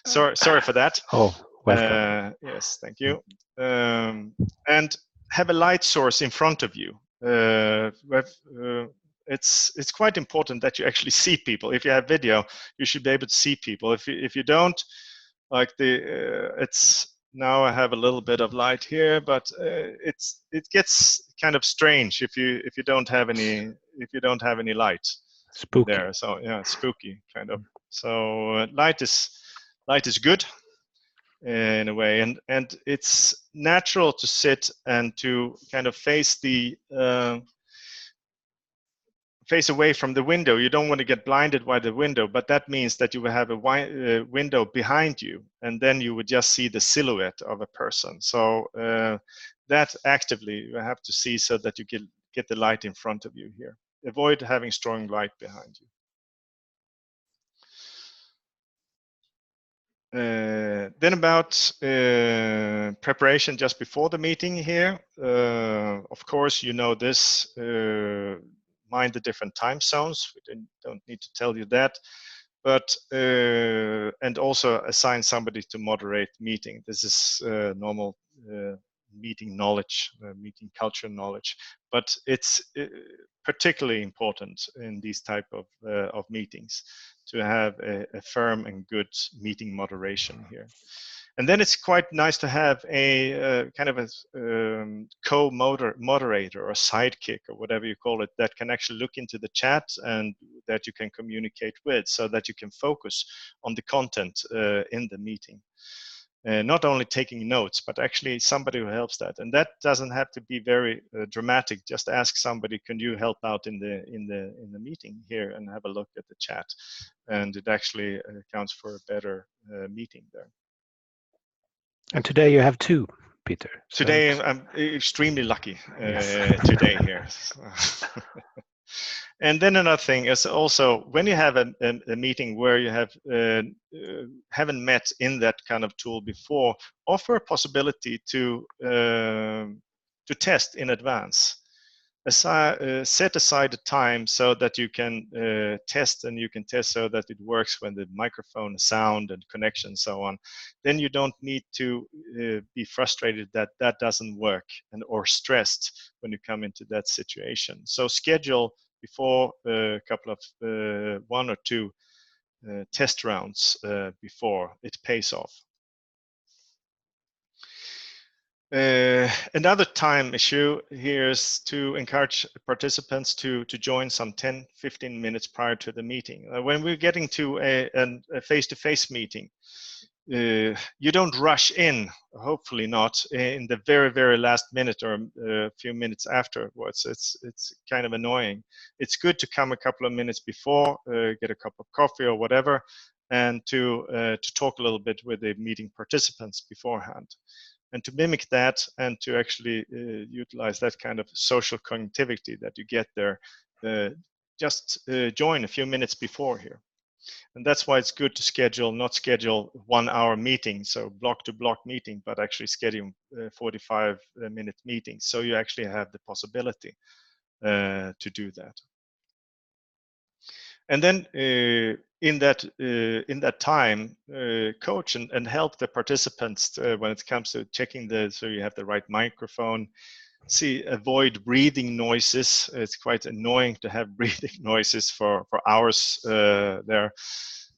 Sorry for that. Oh, welcome. Yes, thank you. And have a light source in front of you. It's quite important that you actually see people. If you have video, you should be able to see people. If you don't, like it's now I have a little bit of light here, but it gets kind of strange if you don't have any light. Spooky. There. So yeah, spooky kind of. So light is good in a way, and it's natural to sit and to kind of face away from the window. You don't want to get blinded by the window, but that means that you will have a window behind you, and then you would just see the silhouette of a person. So that actively you have to see so that you get the light in front of you here. Avoid having strong light behind you. Then about preparation just before the meeting here. Of course, you know this. Mind the different time zones. We don't need to tell you that. But and also assign somebody to moderate meeting. This is normal meeting knowledge, meeting culture knowledge. But it's particularly important in these type of meetings to have a firm and good meeting moderation here. And then it's quite nice to have a kind of a co-moderator or sidekick or whatever you call it that can actually look into the chat and that you can communicate with, so that you can focus on the content in the meeting. Not only taking notes, but actually somebody who helps that. And that doesn't have to be very dramatic. Just ask somebody, can you help out in the meeting here and have a look at the chat? And it actually accounts for a better meeting there. And today you have 2, Peter. So today I'm extremely lucky today here. And then another thing is also when you have a meeting where you have haven't met in that kind of tool before, offer a possibility to test in advance. Set aside a time so that you can test, and you can test so that it works when the microphone, sound, and connection, so on. Then you don't need to be frustrated that that doesn't work or stressed when you come into that situation. So schedule before a couple of 1 or 2 test rounds before it pays off. Another time issue here is to encourage participants to join some 10-15 minutes prior to the meeting. When we're getting to a face-to-face meeting, you don't rush in, hopefully not, in the very last minute or a few minutes afterwards. It's kind of annoying. It's good to come a couple of minutes before, get a cup of coffee or whatever, and to talk a little bit with the meeting participants beforehand. And to mimic that and to actually utilize that kind of social connectivity that you get there, just join a few minutes before here. And that's why it's good to schedule, not schedule 1-hour meetings, so block-to-block meeting, but actually schedule 45-minute meetings. So you actually have the possibility to do that. And then in that time, coach and help the participants when it comes to checking so you have the right microphone. Avoid breathing noises. It's quite annoying to have breathing noises for hours there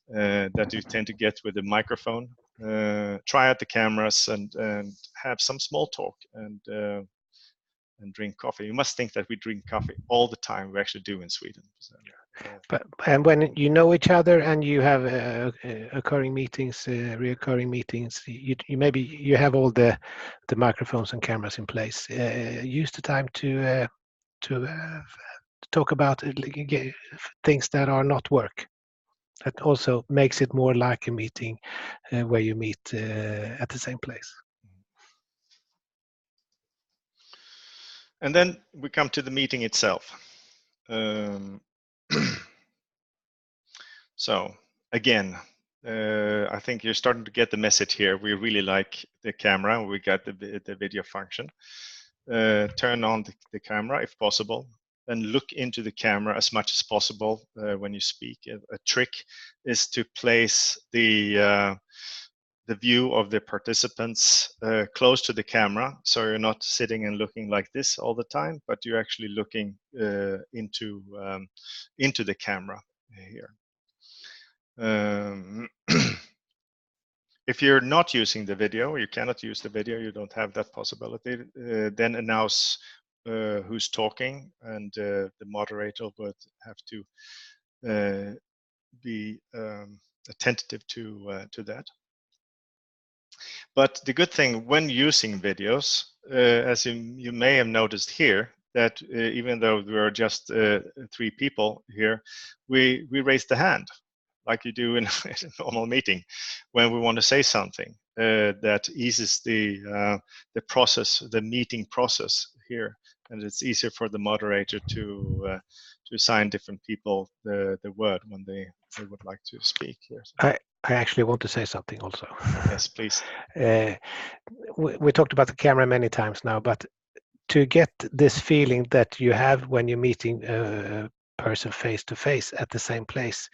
that you tend to get with the microphone. Try out the cameras and have some small talk and drink coffee. You must think that we drink coffee all the time. We actually do in Sweden. So, and when you know each other and you have reoccurring meetings, you have all the microphones and cameras in place. Use the time to talk about things that are not work. That also makes it more like a meeting where you meet at the same place. And then we come to the meeting itself. So again, I think you're starting to get the message here. We really like the camera. We got the video function. Turn on the camera if possible, and look into the camera as much as possible when you speak. A trick is to place the view of the participants close to the camera, so you're not sitting and looking like this all the time, but you're actually looking into the camera here. If you're not using the video, you cannot use the video, you don't have that possibility, then announce who's talking, and the moderator would have to be attentive to that. But the good thing when using videos, as you may have noticed here, that even though we are just 3 people here, we raise the hand like you do in a normal meeting when we want to say something. That eases the process, the meeting process here, and it's easier for the moderator to assign different people the word when they would like to speak here. So. I actually want to say something also. Yes, please. We talked about the camera many times now, but to get this feeling that you have when you're meeting a person face to face at the same place,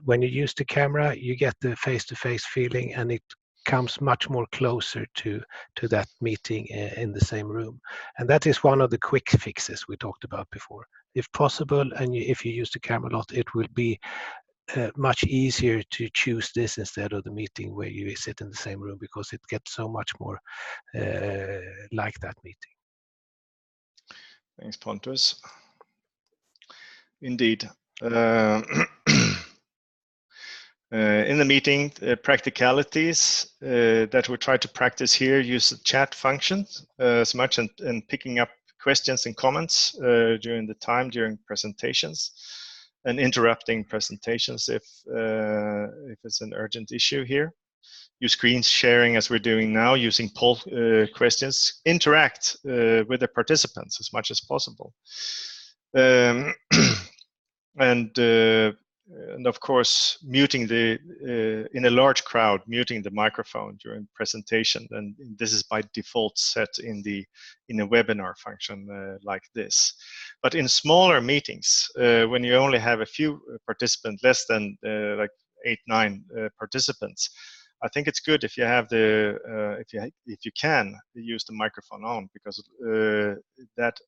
when you use the camera, you get the face to face feeling, and it comes much more closer to that meeting in the same room. And that is one of the quick fixes we talked about before. If possible, and if you use the camera a lot, it will be much easier to choose this instead of the meeting where you sit in the same room, because it gets so much more like that meeting. Thanks, Pontus. Indeed. In the meeting, practicalities that we try to practice here, use the chat functions as much, and picking up questions and comments during presentations, and interrupting presentations if it's an urgent issue here. Use screen sharing as we're doing now, using poll questions. Interact with the participants as much as possible. And of course, muting in a large crowd, muting the microphone during presentation, and this is by default set in a webinar function like this. But in smaller meetings, when you only have a few participants, less than like 8-9 participants, I think it's good if you have if you can use the microphone on, because that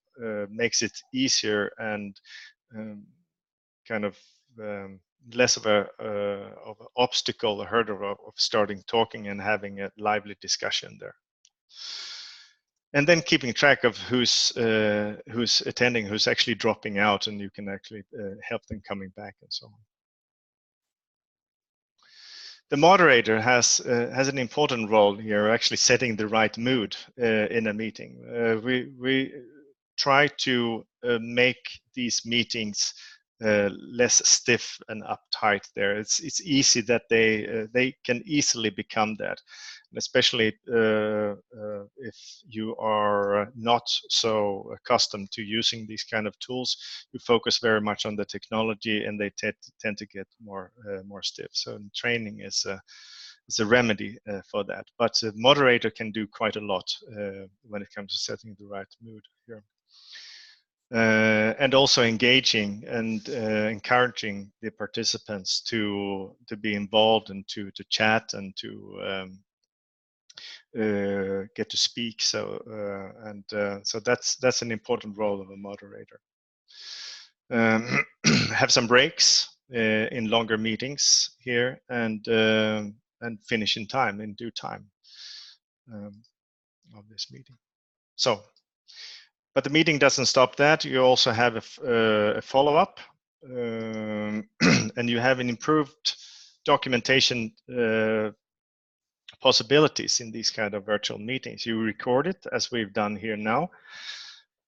makes it easier and kind of less of an obstacle, a hurdle of starting talking and having a lively discussion there. And then keeping track of who's attending, who's actually dropping out, and you can actually help them coming back and so on. The moderator has an important role here, actually setting the right mood in a meeting. We try to make these meetings less stiff and uptight there. It's easy that they can easily become that, and especially if you are not so accustomed to using these kind of tools, you focus very much on the technology, and they tend to get more stiff. So training is a remedy for that. But the moderator can do quite a lot when it comes to setting the right mood here. and also engaging and encouraging the participants to be involved and to chat and to get to speak. So so that's an important role of a moderator. Have some breaks in longer meetings here, and finish in time, in due time of this meeting. So, but the meeting doesn't stop that. You also have a follow-up, and you have an improved documentation possibilities in these kind of virtual meetings. You record it, as we've done here now.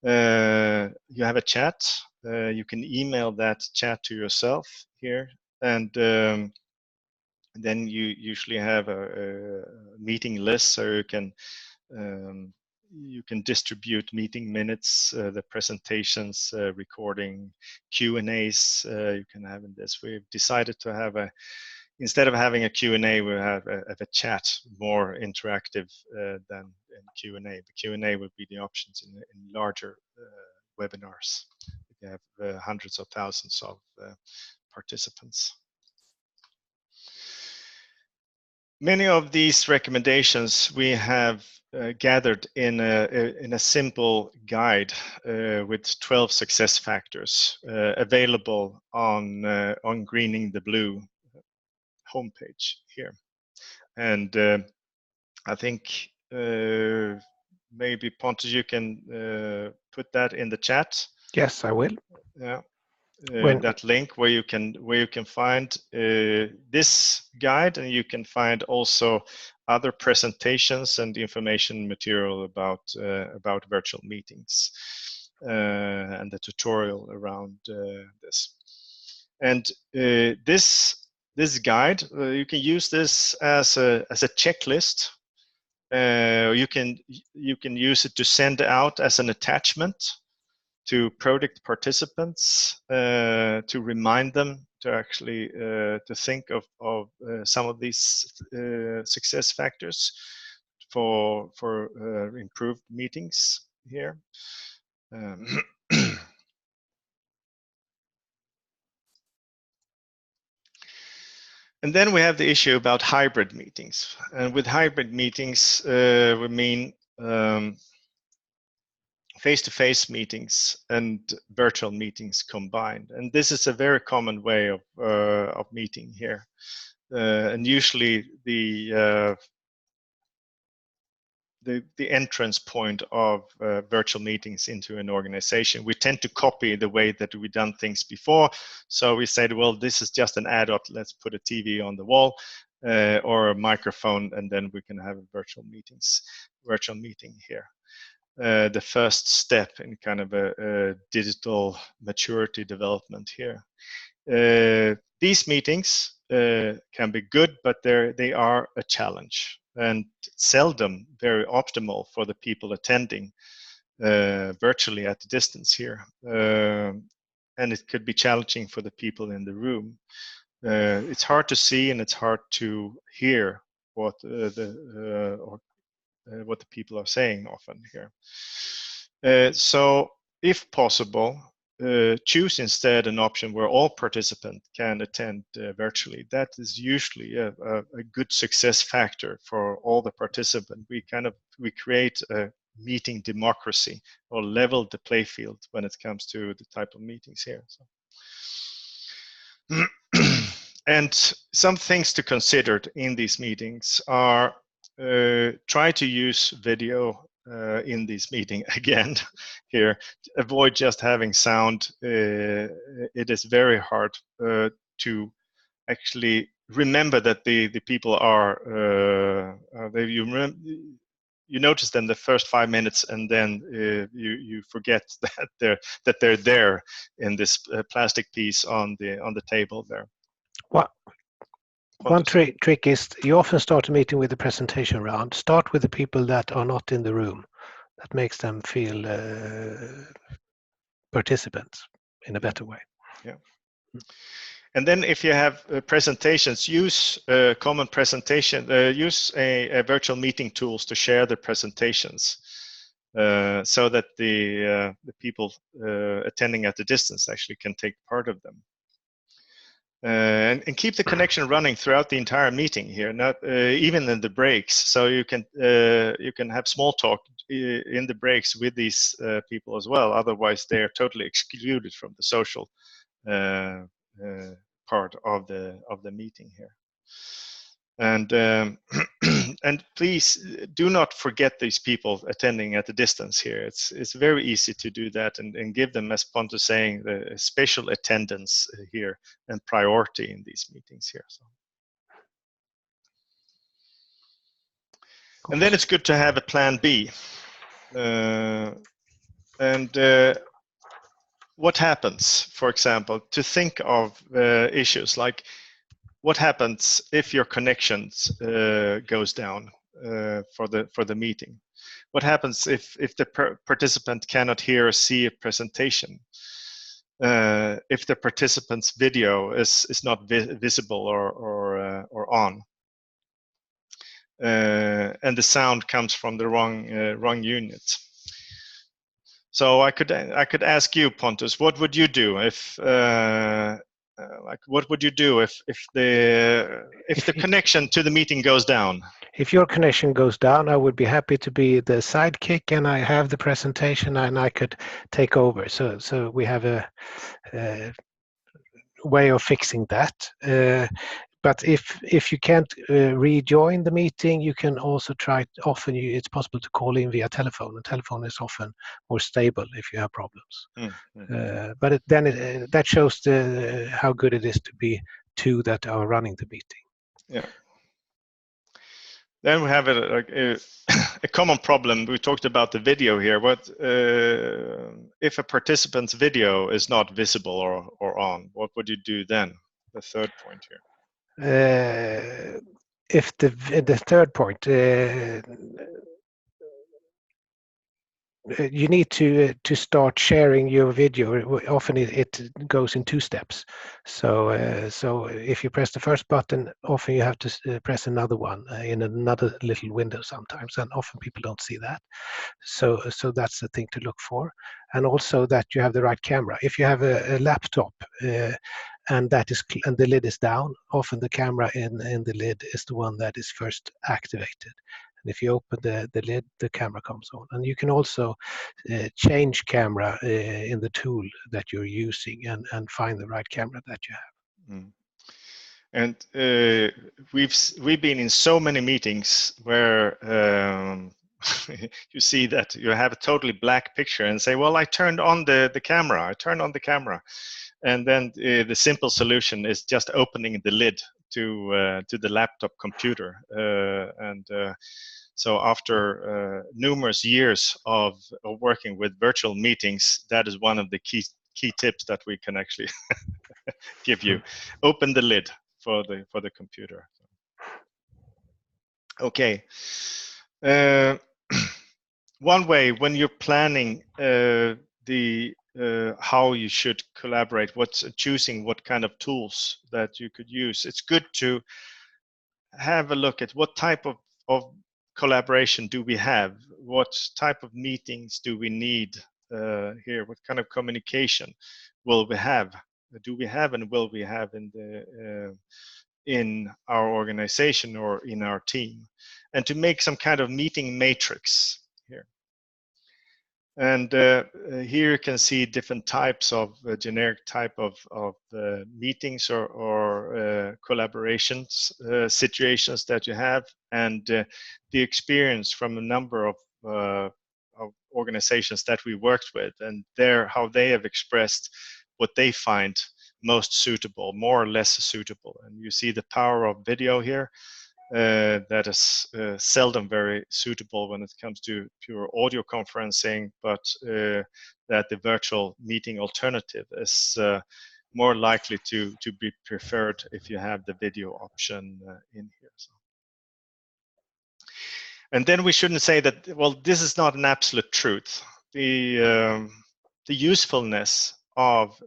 You have a chat. You can email that chat to yourself here, and then you usually have a meeting list, so you can distribute meeting minutes, the presentations, recording, Q&As. You can have in this. We've decided to have instead of having a Q&A, we have a chat, more interactive than in Q&A. The Q&A would be the options in larger webinars. You have hundreds of thousands of participants. Many of these recommendations we have gathered in a simple guide with 12 success factors available on Greening the Blue homepage here. And I think maybe Pontus, you can put that in the chat. Yes, I will. Yeah. That link where you can find this guide, and you can find also other presentations and information material about virtual meetings and the tutorial around this. And this guide, you can use this as a checklist. You can use it to send out as an attachment to project participants, to remind them to actually to think of some of these success factors for improved meetings here. And then we have the issue about hybrid meetings. And with hybrid meetings, we mean face-to-face meetings and virtual meetings combined. And this is a very common way of meeting here. And usually the entrance point of virtual meetings into an organization, we tend to copy the way that we've done things before. So we said, well, this is just an add-on. Let's put a TV on the wall or a microphone, and then we can have a virtual meeting here. The first step in kind of a digital maturity development here. These meetings can be good, but they are a challenge and seldom very optimal for the people attending virtually at a distance here. And it could be challenging for the people in the room. It's hard to see and it's hard to hear what the people are saying often here. So if possible, choose instead an option where all participants can attend virtually. That is usually a good success factor for all the participants. We create a meeting democracy, or level the play field when it comes to the type of meetings here. So. And some things to consider in these meetings are try to use video in this meeting again here. Avoid just having sound. It is very hard to actually remember that the people are you notice them the first 5 minutes, and then you forget that they're there in this plastic piece on the table there. One trick is you often start a meeting with a presentation round. Start with the people that are not in the room. That makes them feel participants in a better way. Yeah. And then if you have presentations, use common presentation. Use a virtual meeting tools to share the presentations. so that the people attending at a distance actually can take part of them. And keep the connection running throughout the entire meeting here, not even in the breaks. So you can have small talk in the breaks with these people as well. Otherwise, they are totally excluded from the social part of the meeting here. And and please do not forget these people attending at a distance here. It's very easy to do that and give them, as Pontus saying, the special attendance here and priority in these meetings here. So. And then it's good to have a plan B. What happens, for example, to think of issues like what happens if your connections goes down for the meeting? What happens if the participant cannot hear or see a presentation? If the participant's video is not visible or on, and the sound comes from the wrong unit. So I could ask you, Pontus, what would you do if what would you do if the connection to the meeting goes down? If your connection goes down, I would be happy to be the sidekick, and I have the presentation, and I could take over. So we have a way of fixing that. But if you can't rejoin the meeting, you can also try. Often it's possible to call in via telephone, and telephone is often more stable if you have problems. But that shows how good it is to be two that are running the meeting. Yeah. Then we have a common problem. We talked about the video here. What if a participant's video is not visible or on? What would you do then? The third point here. If the third point, you need to start sharing your video. Often it goes in two steps. So if you press the first button, often you have to press another one in another little window sometimes, and often people don't see that. So that's the thing to look for, and also that you have the right camera. If you have a laptop and the lid is down, often the camera in the lid is the one that is first activated. And if you open the lid, the camera comes on. And you can also change camera in the tool that you're using and find the right camera that you have. And we've been in so many meetings where you see that you have a totally black picture and say, well, I turned on the camera. And then the simple solution is just opening the lid to the laptop computer. So after numerous years of working with virtual meetings, that is one of the key tips that we can actually give you. Open the lid for the computer. Okay. One way when you're planning how you should collaborate, choosing what kind of tools that you could use, it's good to have a look at what type of collaboration do we have, what type of meetings do we need here, what kind of communication will we have, do we have and will we have in our organization or in our team, and to make some kind of meeting matrix here. And here you can see different types of generic type of meetings or collaborations situations that you have, and the experience from a number of organizations that we worked with, and how they have expressed what they find most suitable, more or less suitable. And you see the power of video here. That is seldom very suitable when it comes to pure audio conferencing, but that the virtual meeting alternative is more likely to be preferred if you have the video option in here. So. And then we shouldn't say that, well, this is not an absolute truth. The usefulness of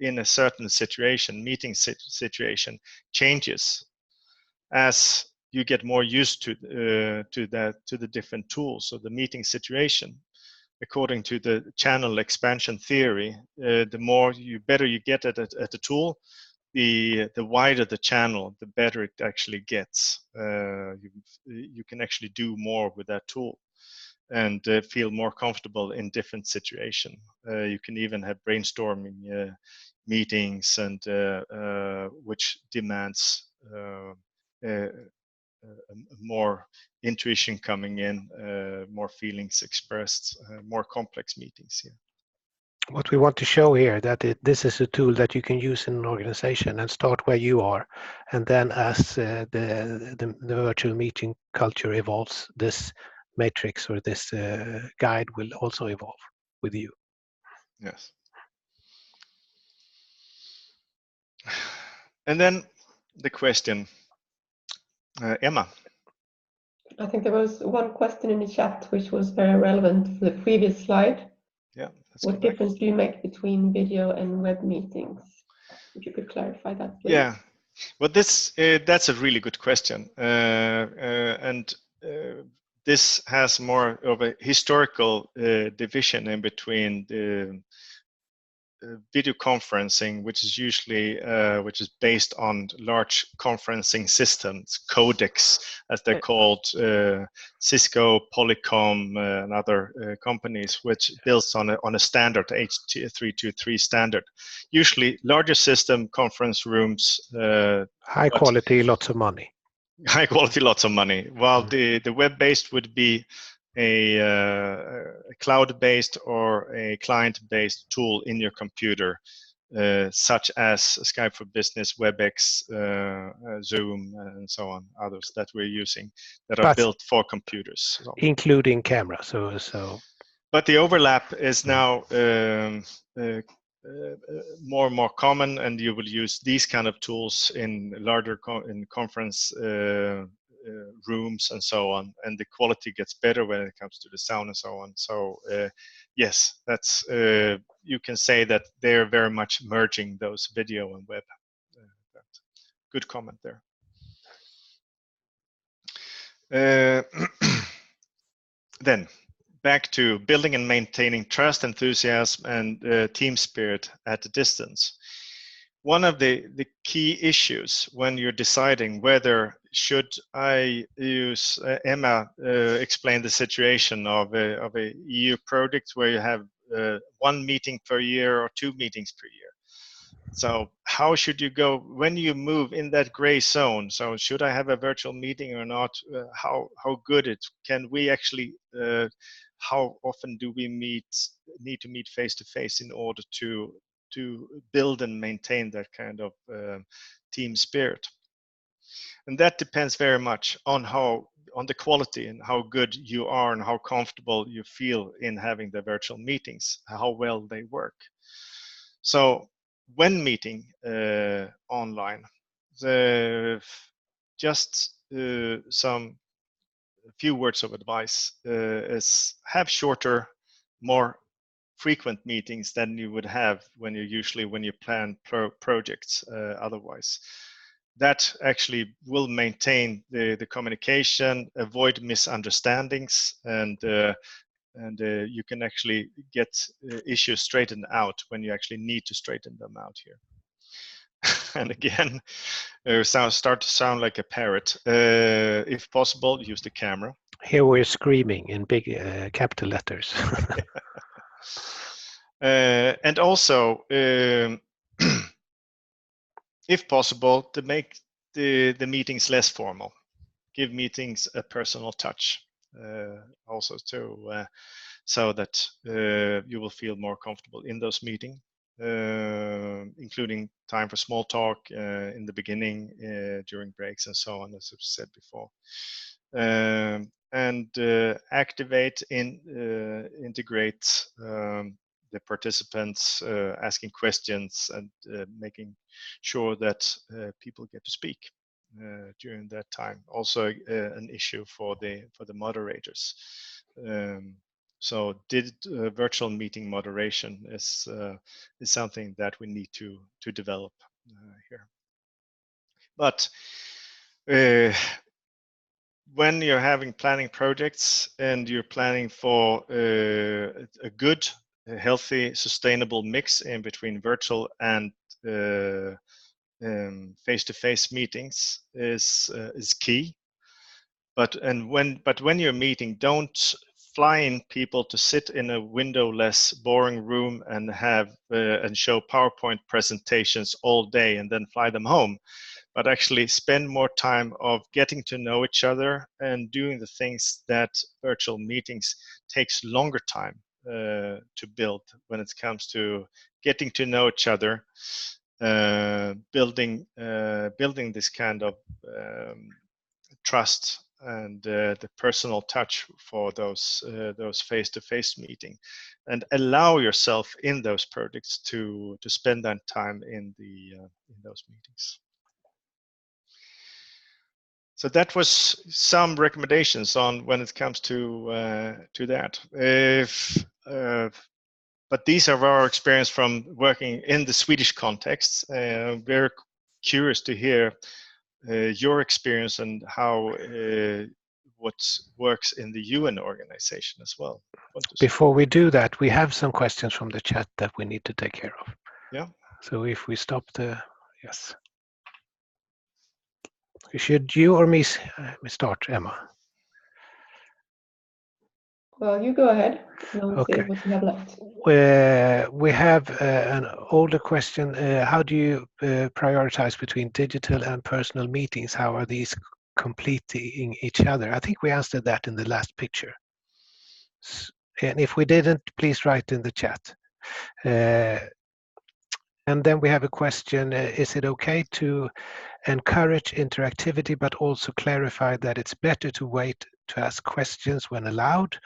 in a certain situation, meeting situation, changes as you get more used to the different tools. So the meeting situation, according to the channel expansion theory, the better you get at a tool, the wider the channel, the better it actually gets. You can actually do more with that tool and feel more comfortable in different situations. You can even have brainstorming meetings, and which demands more intuition coming in, more feelings expressed, more complex meetings here. What we want to show here that this is a tool that you can use in an organization and start where you are, and then as the virtual meeting culture evolves, this matrix or this guide will also evolve with you. Yes. And then the question, Emma. I think there was one question in the chat which was very relevant for the previous slide. Yeah. What difference do you make between video and web meetings? If you could clarify that, please. Yeah. Well, that's a really good question, and this has more of a historical division in between the video conferencing, which is usually based on large conferencing systems, codecs as they're called, Cisco, Telecom, and other companies, which builds on a standard H323 standard. Usually larger system, conference rooms, high quality, lots of money. High quality, lots of money. While the web-based would be a cloud-based or a client-based tool in your computer, such as Skype for Business, WebEx, Zoom, and so on, others that we're using that are built for computers. So. Including camera. So. But the overlap is now more and more common, and you will use these kind of tools in larger conference rooms and so on, and the quality gets better when it comes to the sound and so on. So yes, that's you can say that they're very much merging those video and web. Good comment there. Then back to building and maintaining trust, enthusiasm, and team spirit at a distance. One of the key issues when you're deciding whether should I use, Emma explained the situation of a EU project where you have one meeting per year or 2 meetings per year. So how should you go when you move in that gray zone? So should I have a virtual meeting or not? How good it can we actually? How often do we need to meet face to face in order to build and maintain that kind of team spirit? And that depends very much on the quality and how good you are and how comfortable you feel in having the virtual meetings, how well they work. So when meeting online, just some few words of advice is have shorter, more frequent meetings than you would have when you plan projects otherwise. That actually will maintain the communication, avoid misunderstandings, and you can actually get issues straightened out when you actually need to straighten them out here. And again, start to sound like a parrot. If possible, use the camera. Here we're screaming in big capital letters. And also, if possible, to make the meetings less formal, give meetings a personal touch, also so that you will feel more comfortable in those meetings, including time for small talk in the beginning, during breaks, and so on, as I've said before. And activate, integrate the participants, asking questions, and making sure that people get to speak during that time. Also an issue for the moderators. So virtual meeting moderation is something that we need to develop here. But when you're having planning projects and you're planning for a good, healthy, sustainable mix in between virtual and face-to-face meetings is key. But when you're meeting, don't fly in people to sit in a windowless, boring room and have and show PowerPoint presentations all day and then fly them home. But actually spend more time of getting to know each other and doing the things that virtual meetings takes longer time to build when it comes to getting to know each other, building this kind of trust and the personal touch for those face-to-face meeting, and allow yourself in those projects to spend that time in those meetings. So that was some recommendations on when it comes to that. But these are our experience from working in the Swedish context. We're curious to hear your experience and how what works in the UN organization as well. Before we do that, we have some questions from the chat that we need to take care of. Yeah. So if we stop yes. Should you or me start, Emma? Well, you go ahead. Okay. See what you have left. We have an older question. How do you prioritize between digital and personal meetings? How are these completing each other? I think we answered that in the last picture. And if we didn't, please write in the chat. And then we have a question, is it okay to encourage interactivity but also clarify that it's better to wait to ask questions when allowed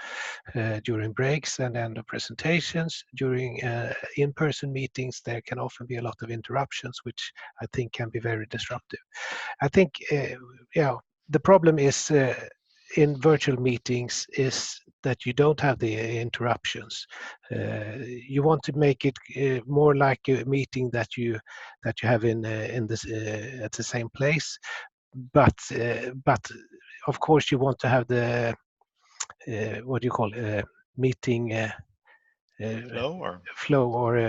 during breaks and end of presentations? During in-person meetings, there can often be a lot of interruptions, which I think can be very disruptive. I think the problem is in virtual meetings is that you don't have the interruptions. You want to make it more like a meeting that you have in this at the same place, but of course you want to have the what do you call meeting flow or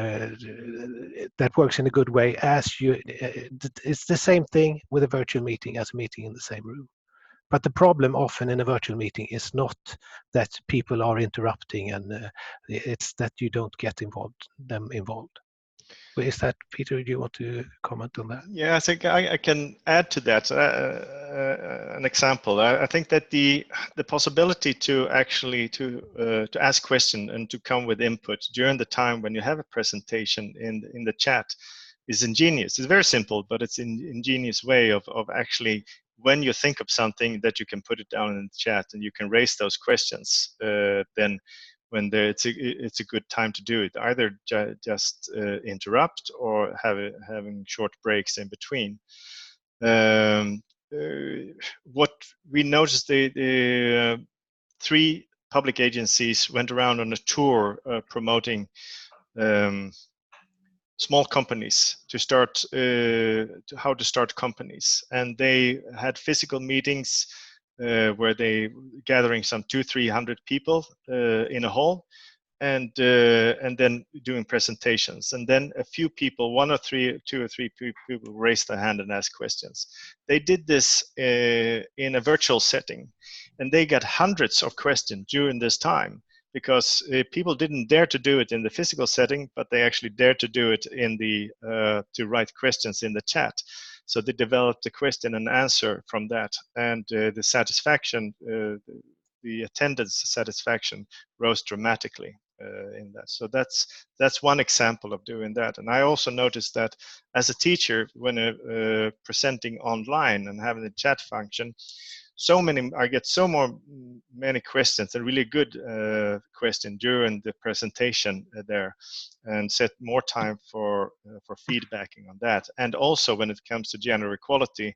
that works in a good way. As you, it's the same thing with a virtual meeting as a meeting in the same room. But the problem often in a virtual meeting is not that people are interrupting, and it's that you don't get them involved. Is that, Peter, do you want to comment on that? Yeah, I think I can add to that an example. I think that the possibility to actually to ask questions and to come with input during the time when you have a presentation in the chat is ingenious. It's very simple, but it's an ingenious way of actually, when you think of something, that you can put it down in the chat and you can raise those questions then when it's a good time to do it. Either just interrupt or having short breaks in between. What we noticed, the 3 public agencies went around on a tour promoting small companies to start how to start companies, and they had physical meetings where they gathering some 200-300 people in a hall, and then doing presentations, and then a few people, 2 or 3 people raised their hand and asked questions. They did this in a virtual setting, and they got hundreds of questions during this time, because people didn't dare to do it in the physical setting, but they actually dared to do it in the to write questions in the chat. So they developed a question and answer from that, and the satisfaction, the attendance satisfaction rose dramatically in that. So that's one example of doing that. And I also noticed that as a teacher, when presenting online and having the chat function, I get many questions, a really good question during the presentation there, and set more time for feedbacking on that. And also when it comes to gender equality,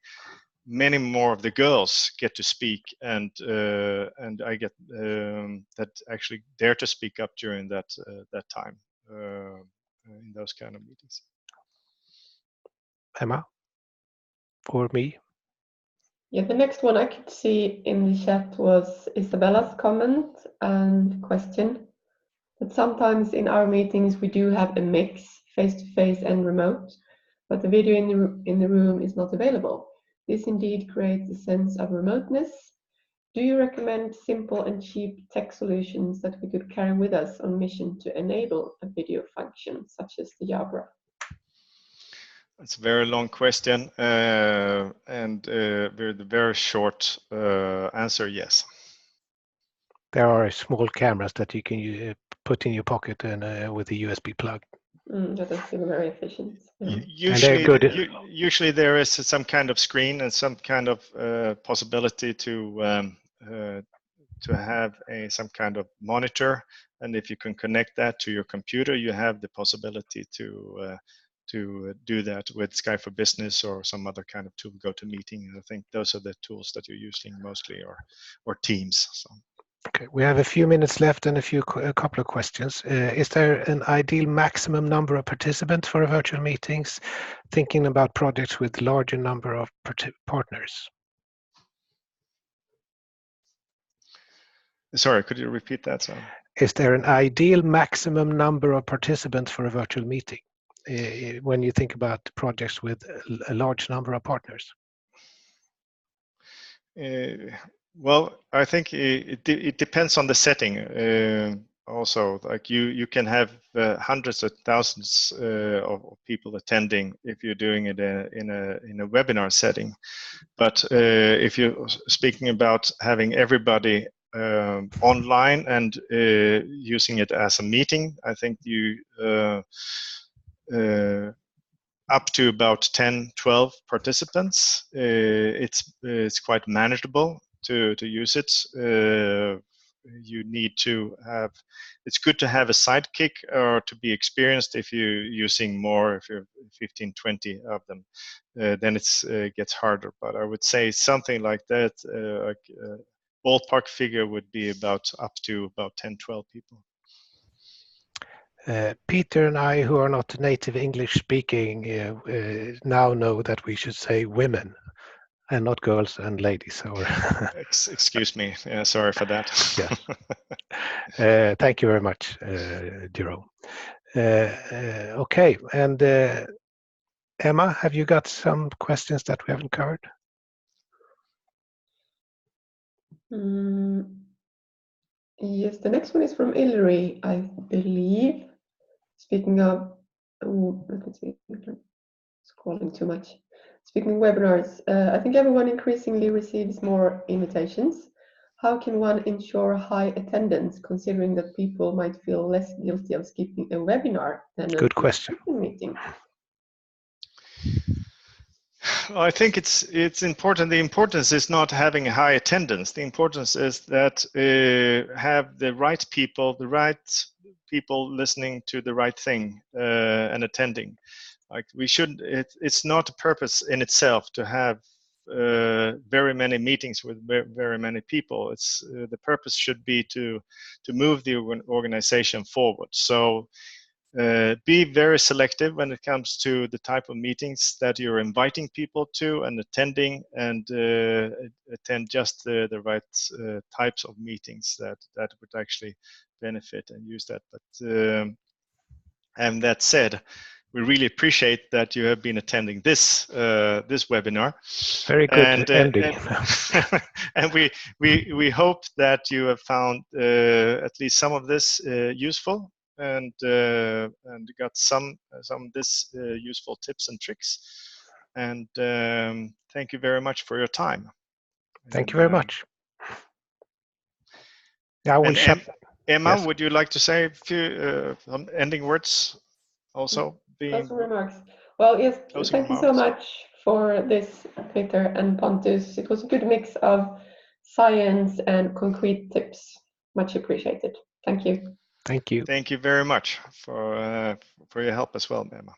many more of the girls get to speak, and I get that actually dare to speak up during that time in those kind of meetings. Emma, or me? Yeah, the next one I could see in the chat was Isabella's comment and question. That sometimes in our meetings we do have a mix, face-to-face and remote, but the video in the room is not available. This indeed creates a sense of remoteness. Do you recommend simple and cheap tech solutions that we could carry with us on mission to enable a video function, such as the Jabra? It's a very long question, and the very short answer, yes. There are small cameras that you can put in your pocket and with a USB plug. That is still very efficient. Yeah. Usually there is some kind of screen and some kind of possibility to have some kind of monitor, and if you can connect that to your computer, you have the possibility to do that with Skype for Business or some other kind of tool, GoToMeeting. I think those are the tools that you're using mostly, or Teams. So. Okay, we have a few minutes left and a couple of questions. Is there an ideal maximum number of participants for virtual meetings? Thinking about projects with larger number of partners. Sorry, could you repeat that? So. Is there an ideal maximum number of participants for a virtual meeting when you think about projects with a large number of partners? Well, I think it depends on the setting. Also, like you can have hundreds of thousands of people attending if you're doing it in a webinar setting. But if you're speaking about having everybody online and using it as a meeting, I think you up to about 10, 12 participants, it's quite manageable to use it. You need to have, it's good to have a sidekick or to be experienced. If you're using more, if you're 15, 20 of them, then it gets harder. But I would say something like that, ballpark figure would be up to about 10, 12 people. Peter and I, who are not native English speaking, now know that we should say women and not girls and ladies. Or excuse me. Yeah, sorry for that. Yeah. Thank you very much, Jerome. Okay, and Emma, have you got some questions that we haven't covered? Yes, the next one is from Ilri, I believe. Speaking of, let me see, scrolling too much. Speaking of webinars, I think everyone increasingly receives more invitations. How can one ensure high attendance, considering that people might feel less guilty of skipping a webinar than Good question. Meeting? I think it's important. The importance is not having a high attendance. The importance is that have the right people listening to the right thing and attending. Like we should. It's not a purpose in itself to have very many meetings with very many people. It's the purpose should be to move the organization forward. So. Be very selective when it comes to the type of meetings that you're inviting people to and attending, and attend just the right types of meetings that would actually benefit and use that. But and that said, we really appreciate that you have been attending this webinar. Very good ending. And we hope that you have found at least some of this useful. And got some of this useful tips and tricks. And thank you very much for your time. Thank you very much. Yeah, I will Emma, yes. Would you like to say a few ending words also? Closing remarks. Well, yes, thank you so much for this, Peter and Pontus. It was a good mix of science and concrete tips. Much appreciated. Thank you. Thank you. Thank you very much for your help as well, Emma.